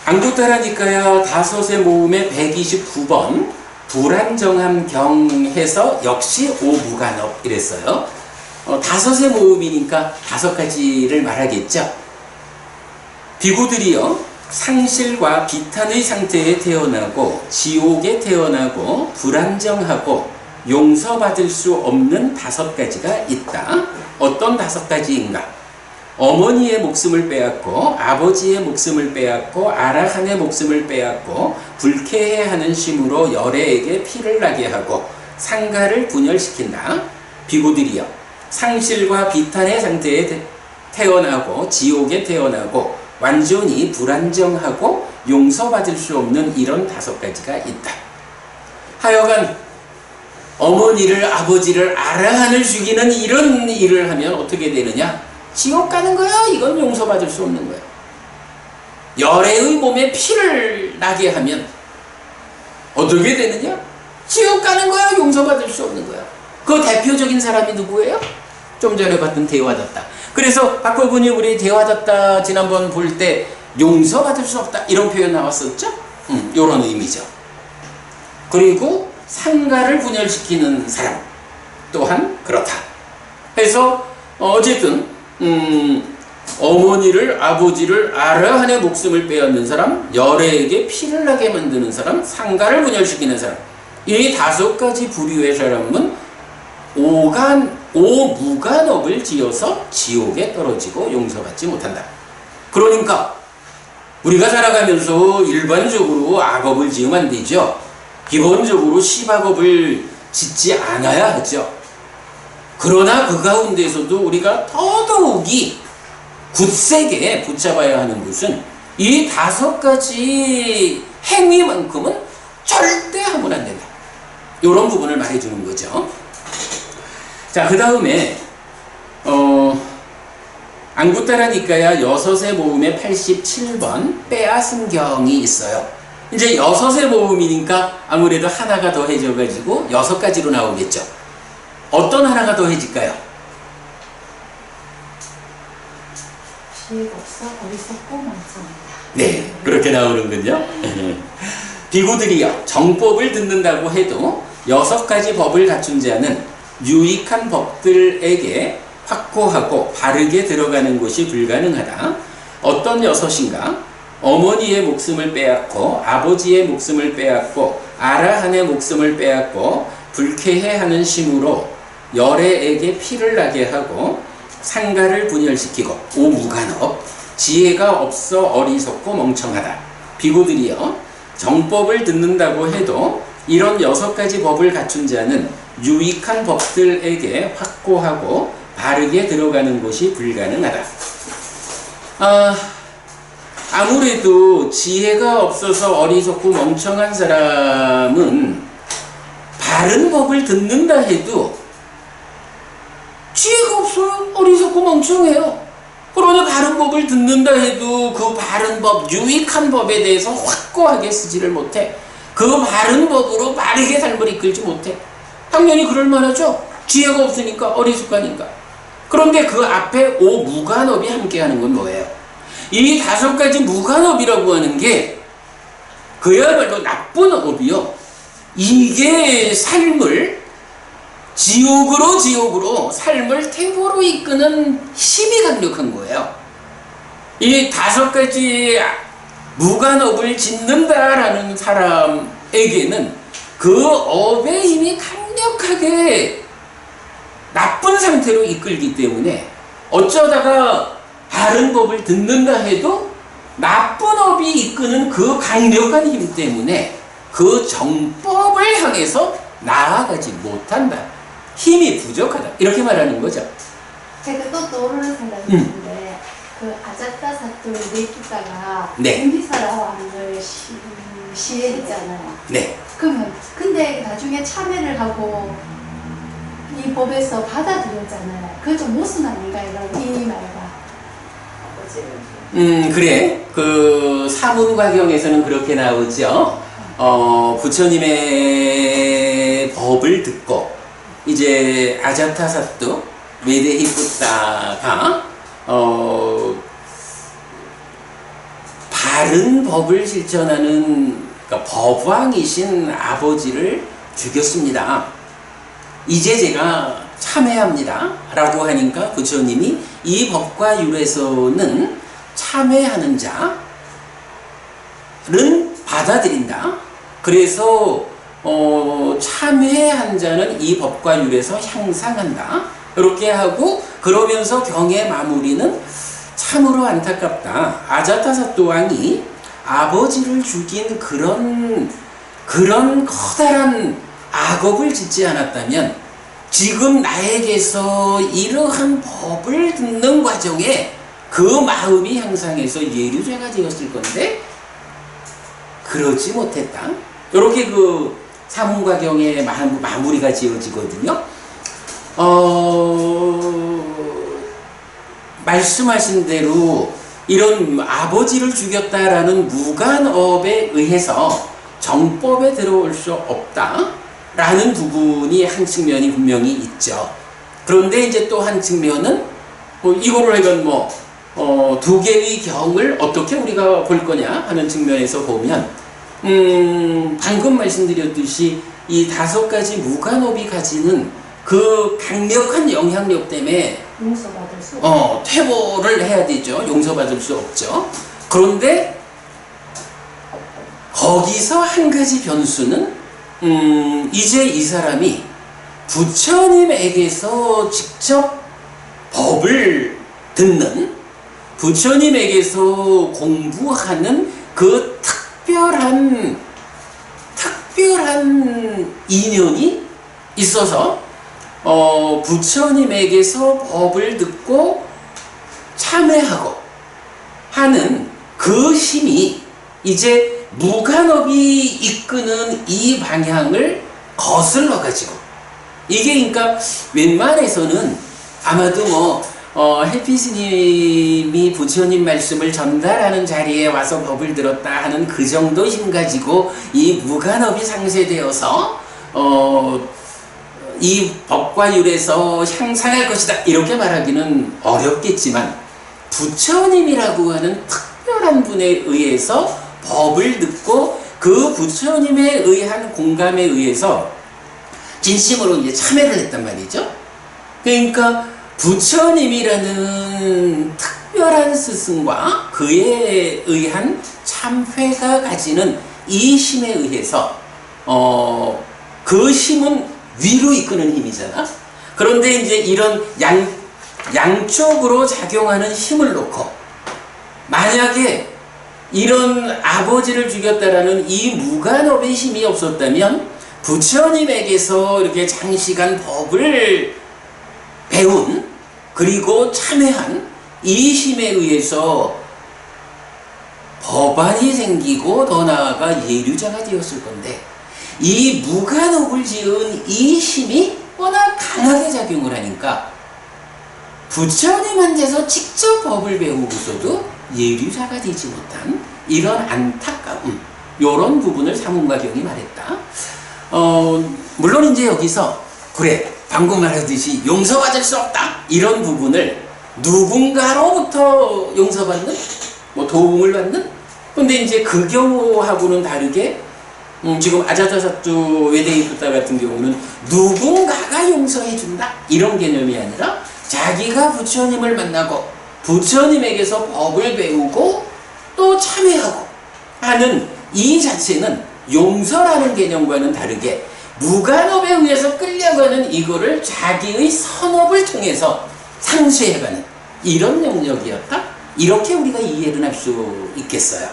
앙구타라니까야 다섯의 모음의 129번 불안정함 경해서 역시 5무간업 이랬어요. 5의 모음이니까 5가지를 말하겠죠. 비구들이요, 상실과 비탄의 상태에 태어나고 지옥에 태어나고 불안정하고 용서받을 수 없는 5가지가 있다. 어떤 5가지인가? 어머니의 목숨을 빼앗고 아버지의 목숨을 빼앗고 아라한의 목숨을 빼앗고 불쾌해하는 심으로 열애에게 피를 나게 하고 상가를 분열시킨다. 비구들이여, 상실과 비탄의 상태에 태어나고 지옥에 태어나고 완전히 불안정하고 용서받을 수 없는 이런 5가지가 있다. 하여간 어머니를, 아버지를, 아라한을 죽이는 이런 일을 하면 어떻게 되느냐? 지옥 가는 거야. 이건 용서받을 수 없는 거야. 열애의 몸에 피를 나게 하면 어떻게 되느냐? 지옥 가는 거야. 용서받을 수 없는 거야. 그 대표적인 사람이 누구예요? 좀 전에 봤던 대화답다. 그래서 박법훈이 우리 대화답다 지난번 볼 때 용서받을 수 없다 이런 표현 나왔었죠? 이런 의미죠. 그리고 상가를 분열시키는 사람 또한 그렇다. 그래서 어쨌든 어머니를, 아버지를, 아라한의 목숨을 빼앗는 사람, 열애에게 피를 나게 만드는 사람, 상가를 분열시키는 사람, 이 5가지 부류의 사람은 오무간업을 지어서 지옥에 떨어지고 용서받지 못한다. 그러니까 우리가 살아가면서 일반적으로 악업을 지으면 안 되죠. 기본적으로 시박업을 짓지 않아야 하죠. 그러나 그 가운데서도 우리가 더더욱이 굳세게 붙잡아야 하는 것은 이 5가지 행위만큼은 절대 하면 안 된다. 이런 부분을 말해주는 거죠. 자, 그 다음에 안구따라니까야 6의 모음의 87번 빼앗음경이 있어요. 이제 6의 모음이니까 아무래도 하나가 더해져가지고 6가지로 나오겠죠. 어떤 하나가 더해질까요? 지혜가 없어 어리석고 멍청하다. 네, 그렇게 나오는군요. 비구들이여 정법을 듣는다고 해도 6가지 법을 갖춘 자는 유익한 법들에게 확고하고 바르게 들어가는 것이 불가능하다. 어떤 6인가? 어머니의 목숨을 빼앗고 아버지의 목숨을 빼앗고 아라한의 목숨을 빼앗고 불쾌해하는 심으로 열애에게 피를 나게 하고 상가를 분열시키고 오무간업 지혜가 없어 어리석고 멍청하다. 비구들이여 정법을 듣는다고 해도 이런 6가지 법을 갖춘 자는 유익한 법들에게 확고하고 바르게 들어가는 것이 불가능하다. 아무래도 지혜가 없어서 어리석고 멍청한 사람은 바른 법을 듣는다 해도 지혜가 없어요. 어리석고 멍청해요. 그러니 바른 법을 듣는다 해도 그 바른 법, 유익한 법에 대해서 확고하게 쓰지를 못해. 그 바른 법으로 바르게 삶을 이끌지 못해. 당연히 그럴 만하죠. 지혜가 없으니까, 어리숙하니까. 그런데 그 앞에 오무간업이 함께하는 건 뭐예요? 이 5가지 무간업이라고 하는 게 그야말로 나쁜 업이요. 이게 삶을 지옥으로 삶을 태고로 이끄는 힘이 강력한 거예요. 이 5가지 무간업을 짓는다라는 사람에게는 그 업의 힘이 강력하게 나쁜 상태로 이끌기 때문에 어쩌다가 바른 법을 듣는다 해도 나쁜 업이 이끄는 그 강력한 힘 때문에 그 정법을 향해서 나아가지 못한다. 힘이 부족하다. 이렇게 말하는 거죠. 제가 또 떠오르는 생각이 있는데 그 아자타사토 레키타가 네. 공기사라고 하는 걸 시해했잖아요. 네. 그러면 근데 나중에 참여를 하고 이 법에서 받아들였잖아요. 그게 좀 모순 아닌가요? 이 말과. 그래. 그 사문과경에서는 그렇게 나오죠. 부처님의 법을 듣고 이제 아자타사토 메데히쿠타가 바른 법을 실천하는 그러니까 법왕이신 아버지를 죽였습니다. 이제 제가 참회합니다 라고 하니까 부처님이 이 법과 율에서는 참회하는 자는 받아들인다. 그래서 참회한 자는 이 법과 율에서 향상한다. 이렇게 하고 그러면서 경의 마무리는 참으로 안타깝다. 아자타사토 왕이 아버지를 죽인 그런 커다란 악업을 짓지 않았다면 지금 나에게서 이러한 법을 듣는 과정에 그 마음이 향상해서 예류죄가 되었을 건데 그러지 못했다. 이렇게 그 사문과경의 마무리가 지어지거든요. 말씀하신 대로 이런 아버지를 죽였다라는 무간업에 의해서 정법에 들어올 수 없다라는 부분이 한 측면이 분명히 있죠. 그런데 이제 또 한 측면은 이거를 하면 2개의 경을 어떻게 우리가 볼 거냐 하는 측면에서 보면 방금 말씀드렸듯이 이 5가지 무간업이 가지는 그 강력한 영향력 때문에 용서받을 수 없죠. 퇴보를 해야 되죠. 용서받을 수 없죠. 그런데 거기서 한 가지 변수는 이제 이 사람이 부처님에게서 직접 법을 듣는, 부처님에게서 공부하는 그 특별한 인연이 있어서 부처님에게서 법을 듣고 참회하고 하는 그 힘이 이제 무간업이 이끄는 이 방향을 거슬러 가지고, 이게 그러니까 웬만해서는 아마도 해피 스님이 부처님 말씀을 전달하는 자리에 와서 법을 들었다 하는 그 정도 힘 가지고 이 무간업이 상쇄되어서 이 법과 율에서 향상할 것이다 이렇게 말하기는 어렵겠지만, 부처님이라고 하는 특별한 분에 의해서 법을 듣고 그 부처님에 의한 공감에 의해서 진심으로 이제 참회를 했단 말이죠. 그러니까 부처님이라는 특별한 스승과 그에 의한 참회가 가지는 이 힘에 의해서 그 힘은 위로 이끄는 힘이잖아. 그런데 이제 이런 양쪽으로 작용하는 힘을 놓고, 만약에 이런 아버지를 죽였다라는 이 무간업의 힘이 없었다면 부처님에게서 이렇게 장시간 법을 배운, 그리고 참회한 이 힘에 의해서 법안이 생기고 더 나아가 예류자가 되었을 건데, 이 무간업을 지은 이 힘이 워낙 강하게 작용을 하니까 부처님한테서 직접 법을 배우고서도 예류자가 되지 못한 이런 안타까움, 이런 부분을 사문가경이 말했다. 물론 이제 여기서 그래 방금 말하듯이 용서받을 수 없다 이런 부분을 누군가로부터 용서받는, 뭐 도움을 받는, 근데 이제 그 경우하고는 다르게 지금 아자자사투 외대이부타 같은 경우는 누군가가 용서해준다 이런 개념이 아니라 자기가 부처님을 만나고 부처님에게서 법을 배우고 또 참회하고 하는 이 자체는 용서라는 개념과는 다르게 무간업에 의해서 끌려가는 이거를 자기의 선업을 통해서 상쇄해가는 이런 영역이었다? 이렇게 우리가 이해를 할 수 있겠어요.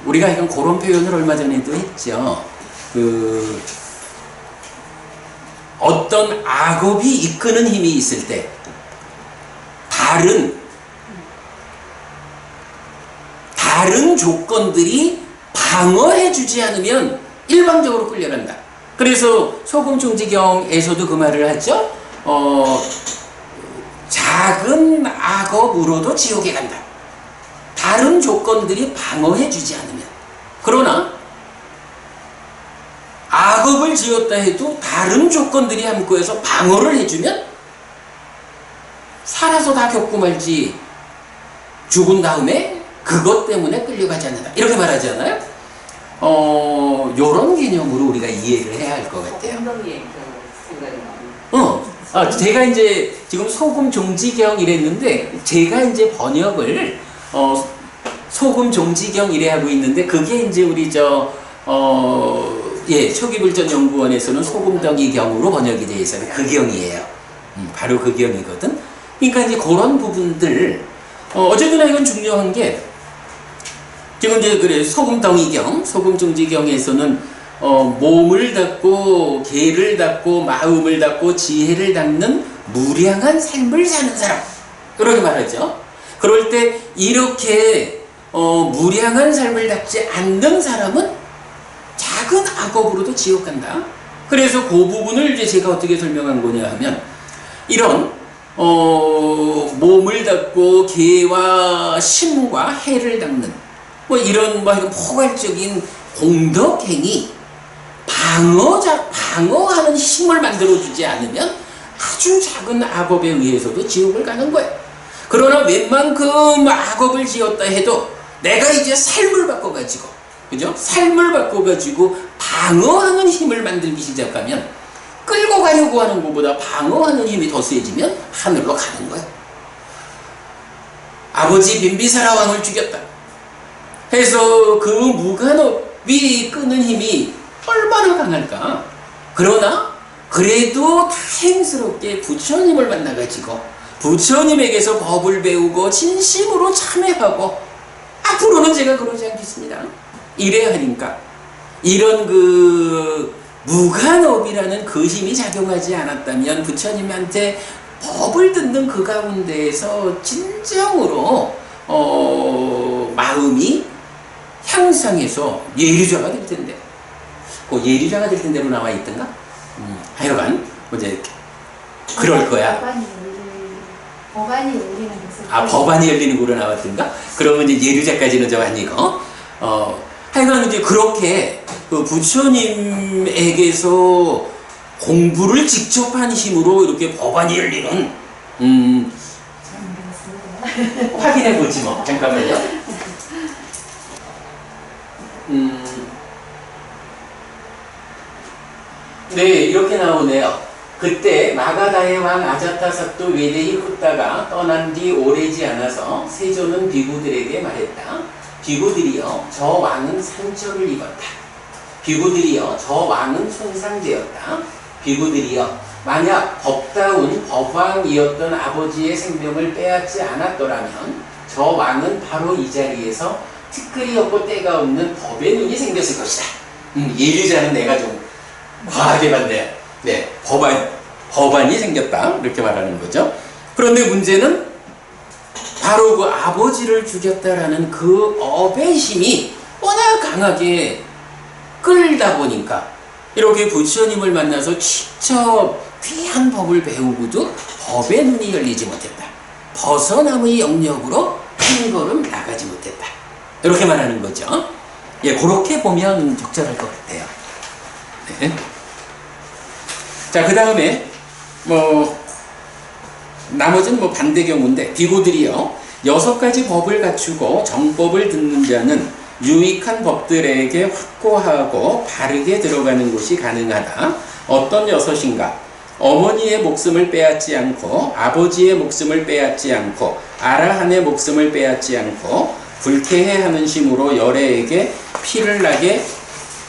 우리가 이건 그런 표현을 얼마 전에도 했죠. 어떤 악업이 이끄는 힘이 있을 때 다른 조건들이 방어해주지 않으면 일방적으로 끌려간다. 그래서 소금종지경에서도 그 말을 하죠. 작은 악업으로도 지옥에 간다. 다른 조건들이 방어해주지 않으면. 그러나 악업을 지었다 해도 다른 조건들이 함께해서 방어를 해주면 살아서 다 겪고 말지 죽은 다음에 그것 때문에 끌려가지 않는다. 이렇게 말하잖아요. 요런 개념으로 우리가 이해를 해야 할 것 같아요. 엉덩이에 생각이 나요. 제가 이제 지금 소금 종지경 이랬는데, 제가 이제 번역을 소금 종지경 이래 하고 있는데, 그게 이제 우리 초기불전연구원에서는 소금덩이경으로 번역이 되어 있어요. 그 경이에요. 바로 그 경이거든. 그러니까 이제 그런 부분들, 어쨌거나 이건 중요한 게, 지금 이제 그래 소금덩이경, 소금종지경에서는 몸을 닫고 계를 닫고 마음을 닫고 지혜를 닫는 무량한 삶을 사는 사람, 그렇게 말하죠. 그럴 때 이렇게 무량한 삶을 닫지 않는 사람은 작은 악업으로도 지옥 간다. 그래서 그 부분을 이제 제가 어떻게 설명한 거냐 하면, 이런 몸을 닫고 계와 심과 해를 닦는 뭐 이런 포괄적인 공덕행이 방어하는 힘을 만들어주지 않으면 아주 작은 악업에 의해서도 지옥을 가는 거예요. 그러나 웬만큼 악업을 지었다 해도 내가 이제 삶을 바꿔가지고, 그죠? 삶을 바꿔가지고 방어하는 힘을 만들기 시작하면, 끌고 가려고 하는 것보다 방어하는 힘이 더 세지면 하늘로 가는 거예요. 아버지 빈비사라 왕을 죽였다 해서 그 무간업 위 끄는 힘이 얼마나 강할까? 그러나 그래도 다행스럽게 부처님을 만나가지고 부처님에게서 법을 배우고 진심으로 참회하고 앞으로는 제가 그러지 않겠습니다. 이래야 하니까 이런 그 무간업이라는 그 힘이 작용하지 않았다면 부처님한테 법을 듣는 그 가운데에서 진정으로 마음이 향상해서 예리좌가 될 텐데, 그 예리좌가 될 텐데로 나와 있던가? 하여간 이제 그럴 거야. 법안이 열리는 것을. 아, 법안이 열리는 곳으로 나왔던가? 그러면 이제 예류자까지는 좀 아니고, 하여간 이제 그렇게 그 부처님에게서 공부를 직접 한 힘으로 이렇게 법안이 열리는, 확인해 보지 뭐. 잠깐만요. 네, 이렇게 나오네요. 그때 마가다의 왕 아자타사또 외대히 후따가 떠난 뒤 오래지 않아서 세조는 비구들에게 말했다. 비구들이여, 저 왕은 상처를 입었다. 비구들이여, 저 왕은 손상되었다. 비구들이여, 만약 법다운 법왕이었던 아버지의 생명을 빼앗지 않았더라면 저 왕은 바로 이 자리에서 티끌이 없고 때가 없는 법의 눈이 생겼을 것이다. 예리자는 내가 좀 과하게 봤네. 네, 법안이 생겼다. 이렇게 말하는 거죠. 그런데 문제는 바로 그 아버지를 죽였다라는 그 업의 힘이 워낙 강하게 끌다 보니까 이렇게 부처님을 만나서 직접 귀한 법을 배우고도 법의 눈이 열리지 못했다. 벗어남의 영역으로 한 걸음 나가지 못했다. 이렇게 말하는 거죠. 예, 그렇게 보면 적절할 것 같아요. 네. 자, 그 다음에 나머지는 반대 경우인데, 비고들이요, 6가지 법을 갖추고 정법을 듣는 자는 유익한 법들에게 확고하고 바르게 들어가는 것이 가능하다. 어떤 6인가? 어머니의 목숨을 빼앗지 않고, 아버지의 목숨을 빼앗지 않고, 아라한의 목숨을 빼앗지 않고, 불쾌해 하는 심으로 열애에게 피를 나게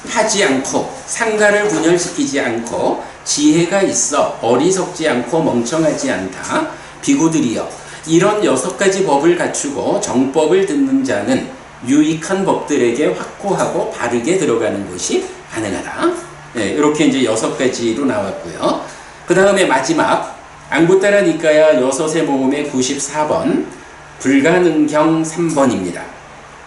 하지 않고, 상가를 분열시키지 않고, 지혜가 있어 어리석지 않고 멍청하지 않다. 비구들이여, 이런 6가지 법을 갖추고 정법을 듣는 자는 유익한 법들에게 확고하고 바르게 들어가는 것이 가능하다. 네, 이렇게 이제 6가지로 나왔고요. 그 다음에 마지막 앙구따라 니까야 6의 모음의 94번 불가능경 3번입니다.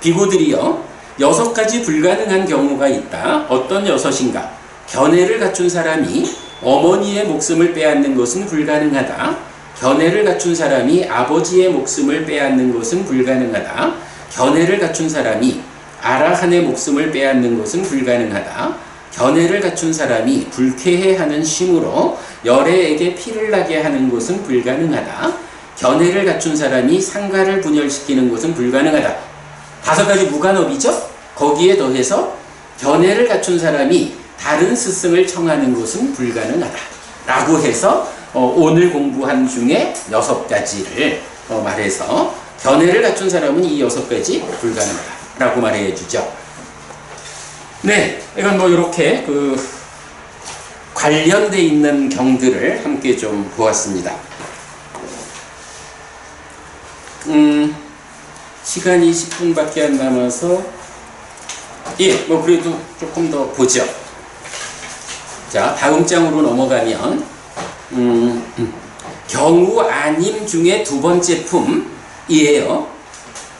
비구들이여, 6가지 불가능한 경우가 있다. 어떤 6인가? 견해를 갖춘 사람이 어머니의 목숨을 빼앗는 것은 불가능하다. 견해를 갖춘 사람이 아버지의 목숨을 빼앗는 것은 불가능하다. 견해를 갖춘 사람이 아라한의 목숨을 빼앗는 것은 불가능하다. 견해를 갖춘 사람이 불쾌해하는 심으로 열애에게 피를 나게 하는 것은 불가능하다. 견해를 갖춘 사람이 상가를 분열시키는 것은 불가능하다. 5가지 무간업이죠? 거기에 더해서 견해를 갖춘 사람이 다른 스승을 청하는 것은 불가능하다. 라고 해서 오늘 공부한 중에 6가지를 말해서 견해를 갖춘 사람은 이 6가지 불가능하다. 라고 말해 주죠. 네, 이건 이렇게 관련돼 있는 경들을 함께 좀 보았습니다. 시간이 10분밖에 안 남아서 그래도 조금 더 보죠. 자, 다음 장으로 넘어가면 경우 아님 중에 2번째 품이에요.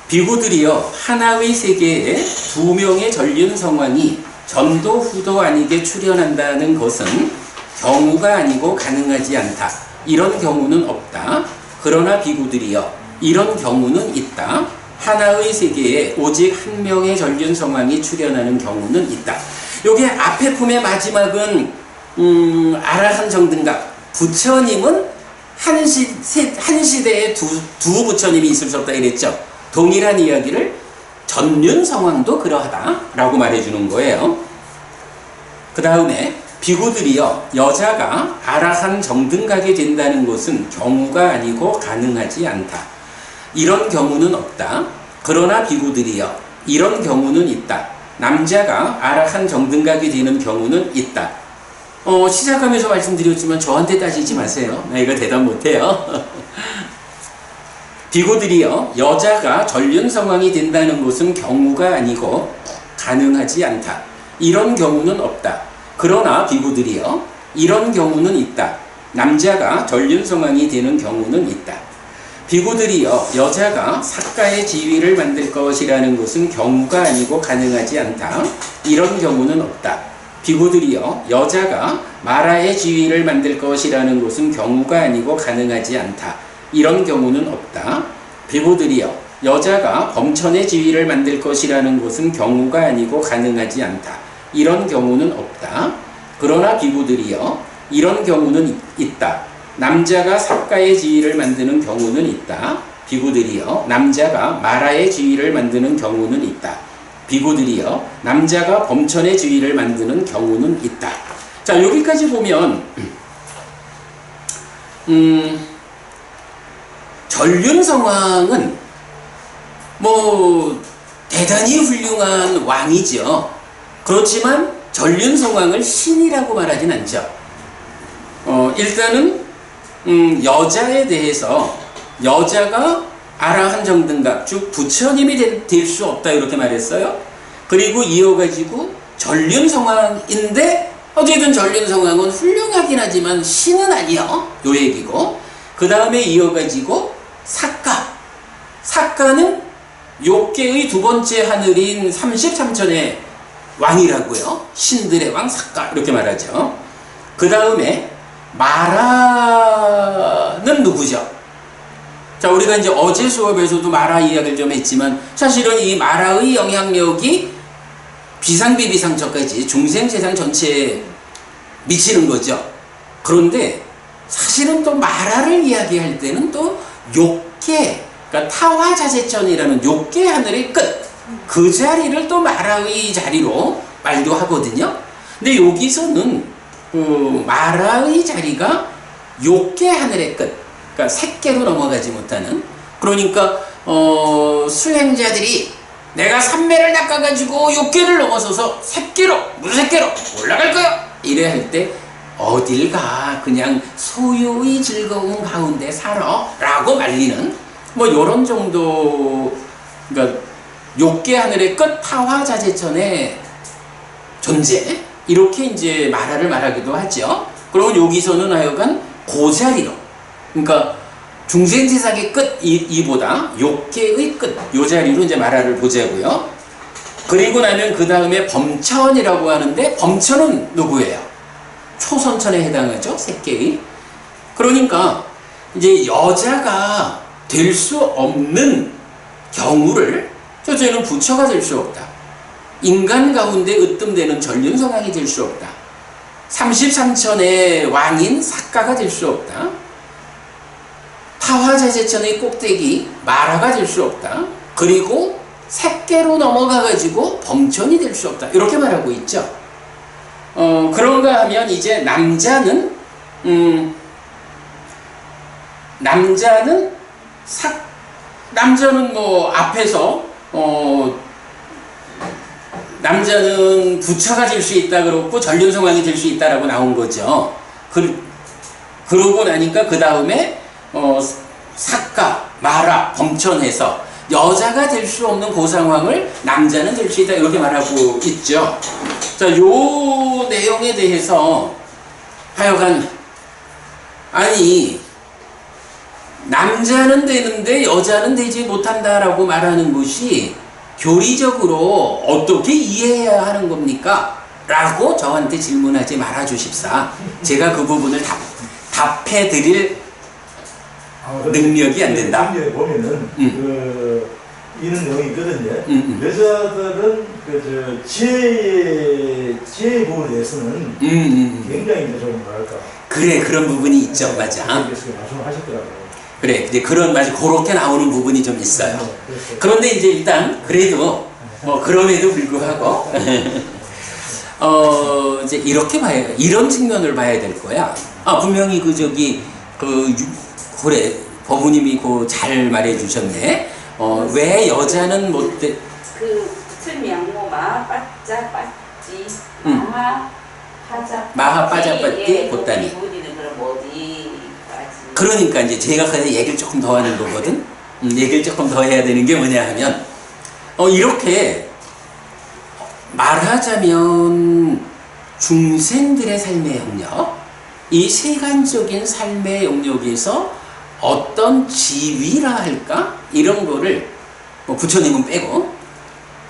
비구들이여, 하나의 세계에 2명의 전륜 성왕이 전도 후도 아니게 출현한다는 것은 경우가 아니고 가능하지 않다. 이런 경우는 없다. 그러나 비구들이여, 이런 경우는 있다. 하나의 세계에 오직 1명의 전륜 성왕이 출현하는 경우는 있다. 요게 앞에 품의 마지막은 아라한 정등각, 부처님은 한 시대에 두 부처님이 있을 수 없다 이랬죠. 동일한 이야기를 전륜 성왕도 그러하다라고 말해주는 거예요. 그 다음에 비구들이여, 여자가 아라한 정등각이 된다는 것은 경우가 아니고 가능하지 않다. 이런 경우는 없다. 그러나 비구들이여, 이런 경우는 있다. 남자가 아라한 정등각이 되는 경우는 있다. 시작하면서 말씀드렸지만 저한테 따지지 마세요. 나 이거 대답 못해요. 비고들이여 여자가 전륜성왕이 된다는 것은 경우가 아니고 가능하지 않다. 이런 경우는 없다. 그러나 비고들이여 이런 경우는 있다. 남자가 전륜성왕이 되는 경우는 있다. 비고들이여 여자가 삭가의 지위를 만들 것이라는 것은 경우가 아니고 가능하지 않다. 이런 경우는 없다. 비고들이여 여자가 마라의 지위를 만들 것이라는 것은 경우가 아니고 가능하지 않다. 이런 경우는 없다. 비고들이여 여자가 범천의 지위를 만들 것이라는 것은 경우가 아니고 가능하지 않다. 이런 경우는 없다. 그러나 비고들이여 이런 경우는 있다. 남자가 삭가의 지위를 만드는 경우는 있다. 비고들이여 남자가 마라의 지위를 만드는 경우는 있다. 비고들이여 남자가 범천의 지위를 만드는 경우는 있다. 자, 여기까지 보면 전륜성왕은 뭐 대단히 훌륭한 왕이죠. 그렇지만 전륜성왕을 신이라고 말하진 않죠. 일단은 여자에 대해서 여자가 아라한 정등각 즉 부처님이 될 수 없다 이렇게 말했어요. 그리고 이어가지고 전륜성왕인데 어쨌든 전륜성왕은 훌륭하긴 하지만 신은 아니요 요 얘기고, 그 다음에 이어가지고 삭가는 욕계의 두 번째 하늘인 33천의 왕이라고요. 신들의 왕 삭가 이렇게 말하죠. 그 다음에 마라는 누구죠? 자, 우리가 이제 어제 수업에서도 마라 이야기를 좀 했지만 사실은 이 마라의 영향력이 비상비비상처까지 중생세상 전체에 미치는 거죠. 그런데 사실은 또 마라를 이야기할 때는 또 욕계, 그러니까 타화자재천이라는 욕계 하늘의 끝, 그 자리를 또 마라의 자리로 말도 하거든요. 근데 여기서는 그 마라의 자리가 욕계 하늘의 끝, 그러니까 색계로 넘어가지 못하는, 그러니까 수행자들이 내가 삼매를 낚아가지고 욕계를 넘어서서 색계로 무색계로 올라갈 거야 이래 할 때 어딜 가 그냥 소유의 즐거움 가운데 살아 라고 말리는 뭐 요런 정도, 그러니까 욕계 하늘의 끝 타화자재천의 존재 이렇게 이제 마라를 말하기도 하죠. 그러면 여기서는 하여간 그 자리로, 그러니까 중생세상의 끝 이보다 욕계의 끝 요 자리로 이제 마라를 보자고요. 그리고 나면 그 다음에 범천이라고 하는데 범천은 누구예요? 초선천에 해당하죠. 색계의. 그러니까 이제 여자가 될 수 없는 경우를 저는 부처가 될 수 없다. 인간 가운데 으뜸되는 전륜성왕이 될 수 없다. 33천의 왕인 삭가가 될 수 없다. 타화자재천의 꼭대기 마라가 될 수 없다. 그리고 색계로 넘어가가지고 범천이 될 수 없다. 이렇게 말하고 있죠. 그런가 하면 이제 남자는 뭐 앞에서 남자는 부처가 될 수 있다 그렇고 전륜성왕이 될 수 있다라고 나온 거죠. 그러고 나니까 그 다음에 삭가, 마라, 범천해서 여자가 될 수 없는 그 상황을 남자는 될 수 있다 이렇게 말하고 있죠. 자, 요 내용에 대해서 하여간 아니 남자는 되는데 여자는 되지 못한다라고 말하는 것이 교리적으로 어떻게 이해해야 하는 겁니까? 라고 저한테 질문하지 말아 주십사. 제가 그 부분을 답해 드릴 능력이 안 된다. 여기에 보면은 이런 내용이 있거든요. 여자들은 지혜의 부분에 대해서는 굉장히 좀 뭐랄까. 그래, 그런 부분이 있죠. 맞아. 말씀하셨더라고요. 그래, 이제 맞아. 그렇게 나오는 부분이 좀 있어요. 그런데 이제 일단 그래도 뭐 그럼에도 불구하고 이제 이렇게 이런 측면을 봐야 될 거야. 분명히 그래, 법우님이 잘 말해 주셨네. 왜 여자는 못 돼? 그 부처님이 양모 마하빠짜 빠찌 마하빠자빠띠 곧다미. 부분이는 그럼 어디까지? 그러니까 이제 제가 그냥 얘기를 조금 더 하는 거거든. 얘기를 조금 더 해야 되는 게 뭐냐 하면 이렇게 말하자면 중생들의 삶의 영역, 이 세간적인 삶의 영역에서 어떤 지위라 할까? 이런 거를 뭐 부처님은 빼고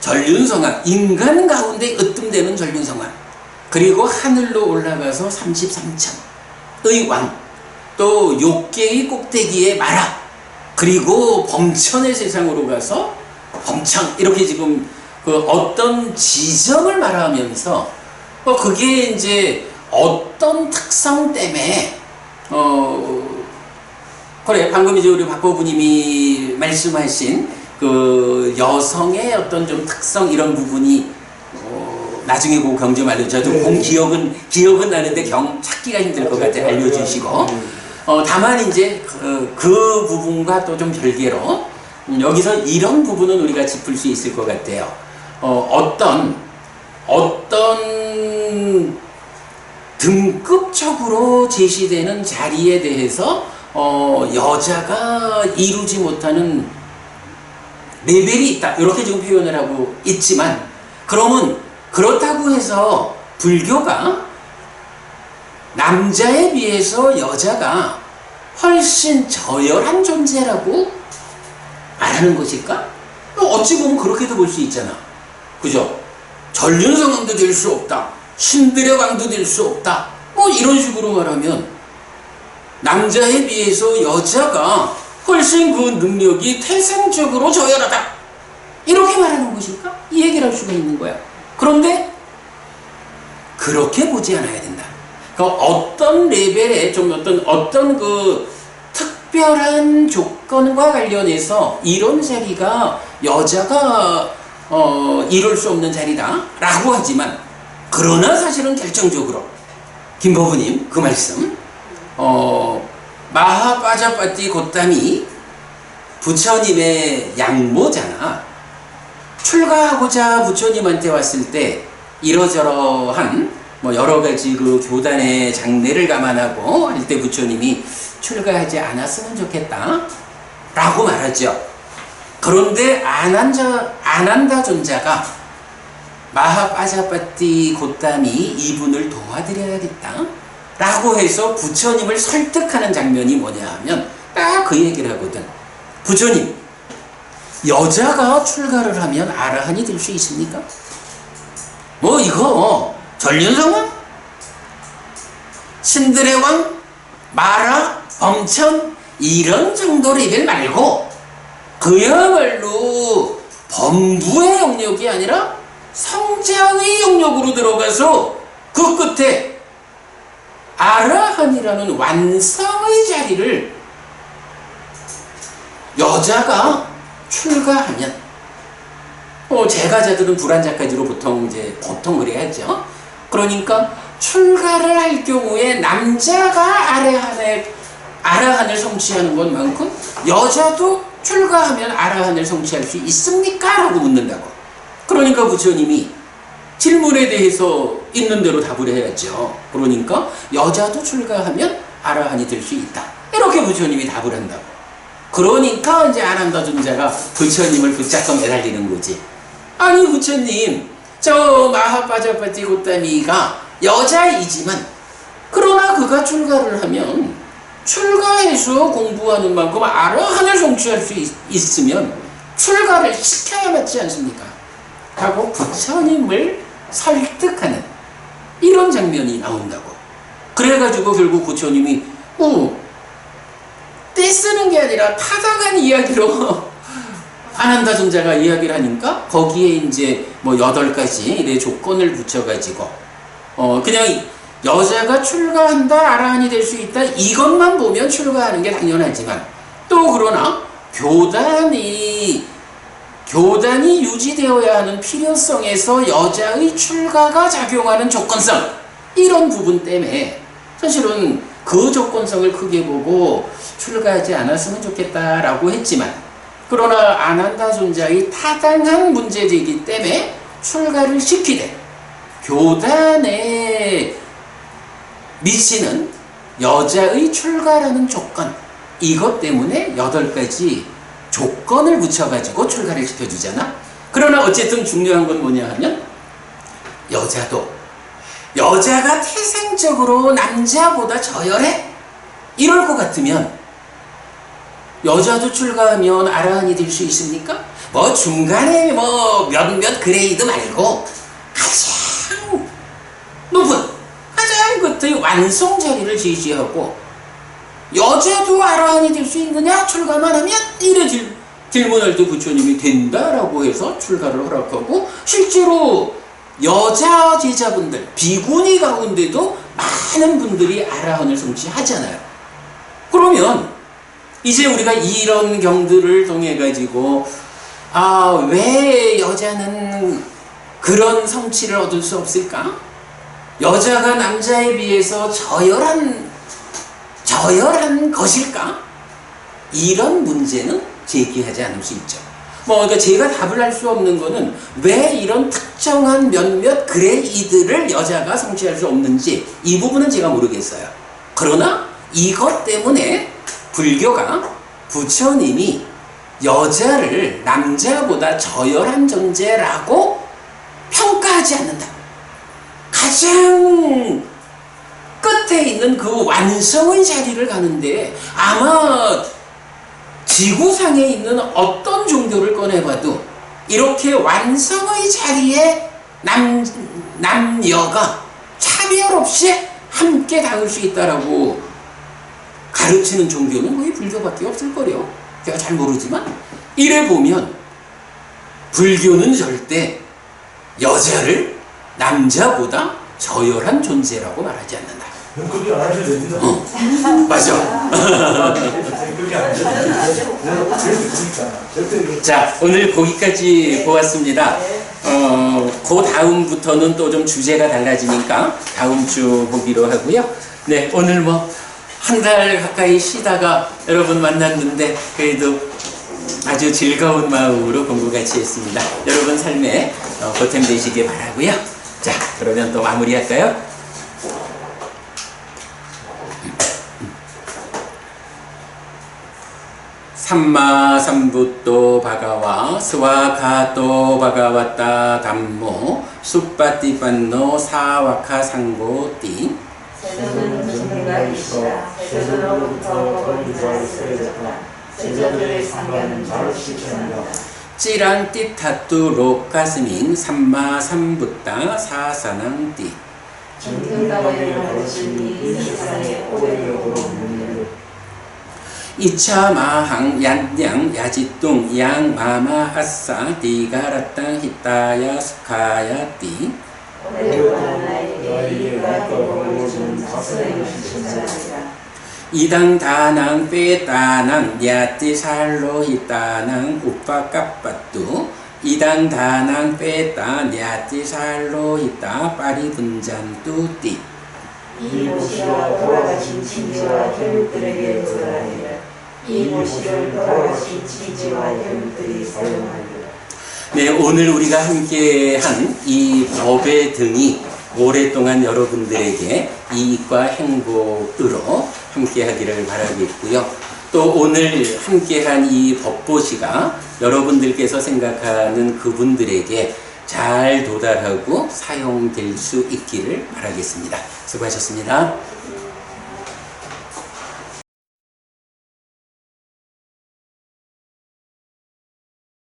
전륜성왕, 인간 가운데 으뜸되는 전륜성왕, 그리고 하늘로 올라가서 33천의 왕, 또 욕계의 꼭대기에 마라, 그리고 범천의 세상으로 가서 범천, 이렇게 지금 그 어떤 지점을 말하면서 그게 이제 어떤 특성 때문에 그래 방금 이제 우리 박보부님이 말씀하신 그 여성의 어떤 좀 특성 이런 부분이 나중에 그 경제 말로 저도 공 기억은 나는데 찾기가 힘들 것 같아 알려주시고 다만 이제 그 부분과 또 좀 별개로 여기서 이런 부분은 우리가 짚을 수 있을 것 같아요. 어떤 등급적으로 제시되는 자리에 대해서 여자가 이루지 못하는 레벨이 있다, 이렇게 지금 표현을 하고 있지만, 그러면 그렇다고 해서 불교가 남자에 비해서 여자가 훨씬 저열한 존재라고 말하는 것일까? 어찌 보면 그렇게도 볼 수 있잖아. 그죠? 전륜성왕도 될 수 없다, 신들의 왕도 될 수 없다, 뭐 이런 식으로 말하면 남자에 비해서 여자가 훨씬 그 능력이 태생적으로 저열하다, 이렇게 말하는 것일까? 이 얘기를 할 수가 있는 거야. 그런데 그렇게 보지 않아야 된다. 그러니까 어떤 레벨에 좀 어떤 그 특별한 조건과 관련해서 이런 자리가 여자가 이룰 수 없는 자리다 라고 하지만, 그러나 사실은 결정적으로 김법부님 그 말씀 마하빠자빠띠 곧다미 부처님의 양모잖아. 출가하고자 부처님한테 왔을 때 이러저러한 뭐 여러 가지 그 교단의 장례를 감안하고 할 때 부처님이 출가하지 않았으면 좋겠다 라고 말하죠. 그런데 아난다 존자가 마하빠자빠띠 곧다미 이분을 도와드려야겠다 라고 해서 부처님을 설득하는 장면이 뭐냐 하면 딱 그 얘기를 하거든. 부처님, 여자가 출가를 하면 아라한이 될 수 있습니까? 뭐 이거 전륜성왕? 신들의 왕? 마라? 범천? 이런 정도 레벨 말고 그야말로 범부의 영역이 아니라 성장의 영역으로 들어가서 그 끝에 아라한이라는 완성의 자리를 여자가 출가하면, 제가자들은 불안자까지로 보통 그래야죠. 그러니까 출가를 할 경우에 남자가 아라한을 성취하는 것만큼 여자도 출가하면 아라한을 성취할 수 있습니까? 라고 묻는다고. 그러니까 부처님이 질문에 대해서 있는 대로 답을 해야죠. 그러니까 여자도 출가하면 아라한이 될 수 있다, 이렇게 부처님이 답을 한다고. 그러니까 이제 아난다 존자가 부처님을 붙잡고 매달리는 거지. 아니 부처님, 저 마하빠자빠띠 곧다미가 여자이지만 그러나 그가 출가를 하면 출가해서 공부하는 만큼 아라한을 성취할 수 있으면 출가를 시켜야 맞지 않습니까? 하고 부처님을 설득하는 이런 장면이 나온다고. 그래가지고 결국 부처님이 떼쓰는 게 아니라 타당한 이야기로 아난다 존자가 이야기를 하니까 거기에 이제 뭐 8가지 조건을 붙여가지고 그냥 여자가 출가한다, 아라한이 될 수 있다, 이것만 보면 출가하는 게 당연하지만, 또 그러나 교단이 유지되어야 하는 필요성에서 여자의 출가가 작용하는 조건성, 이런 부분 때문에 사실은 그 조건성을 크게 보고 출가하지 않았으면 좋겠다라고 했지만, 그러나 아난다 존자의 타당한 문제제기 때문에 출가를 시키되 교단에 미치는 여자의 출가라는 조건, 이것 때문에 8가지 조건을 붙여가지고 출가를 시켜주잖아. 그러나 어쨌든 중요한 건 뭐냐 하면 여자가 태생적으로 남자보다 저열해? 이럴 것 같으면 여자도 출가하면 아라한이 될 수 있습니까? 뭐 중간에 뭐 몇몇 그레이드 말고 가장 높은, 가장 끝의 완성 자리를 제시하고 여자도 아라한이 될 수 있느냐? 출가만 하면 이래 질문할 때 부처님이 된다라고 해서 출가를 허락하고, 실제로 여자 제자분들, 비구니 가운데도 많은 분들이 아라한을 성취하잖아요. 그러면 이제 우리가 이런 경들을 통해 가지고 왜 여자는 그런 성취를 얻을 수 없을까? 여자가 남자에 비해서 저열한 것일까? 이런 문제는 제기하지 않을 수 있죠. 그러니까 제가 답을 할 수 없는 거는 왜 이런 특정한 몇몇 그레이드를 여자가 성취할 수 없는지, 이 부분은 제가 모르겠어요. 그러나 이것 때문에 불교가 부처님이 여자를 남자보다 저열한 존재라고 평가하지 않는다. 가장 끝에 있는 그 완성의 자리를 가는데, 아마 지구상에 있는 어떤 종교를 꺼내봐도 이렇게 완성의 자리에 남여가 차별 없이 함께 닿을 수 있다라고 가르치는 종교는 거의 불교밖에 없을 거래요. 제가 잘 모르지만 이래 보면 불교는 절대 여자를 남자보다 저열한 존재라고 말하지 않는다. 그렇게 안 하셔도 됩니다. 맞아. 그렇게 안 하셔도 됩니다. 자, 오늘 거기까지 보았습니다. 그 다음부터는 또 좀 주제가 달라지니까 다음 주 보기로 하고요. 네, 오늘 뭐 한 달 가까이 쉬다가 여러분 만났는데 그래도 아주 즐거운 마음으로 공부 같이 했습니다. 여러분 삶에 보탬 되시길 바라고요. 자, 그러면 또 마무리할까요? 삼마 삼붓도 바가와 스와가도 바가와따 담모 수빠띠빤노 사와카 상고띠 세조는 증거가 이시라. 세조로부터 세조들의 상견은 바로 시키는다. 찌란 띠타뚜 록가스민 삼마 삼붓다 사사낭띠 증등다와의 가르침이 세상의 오해력으로 이차마항 얀양 야지뚱 양마마 아싸 디가라땅 히타야 스카야띠 이당 다낭 빼다낭 야띠살로 히타낭 우빠까빠뚜 이당 다낭 빼다 야띠살로 히타 빠리분잔뚜띠 이모시와 돌아가신 친지와 혈육들에게 전하리라. 이모시를 돌아가신 친지와 혈육들이 사용하리라. 네, 오늘 우리가 함께한 이 법의 등이 오랫동안 여러분들에게 이익과 행복으로 함께하기를 바라겠고요. 또 오늘 함께한 이 법보시가 여러분들께서 생각하는 그분들에게 잘 도달하고 사용될 수 있기를 바라겠습니다. 수고하셨습니다.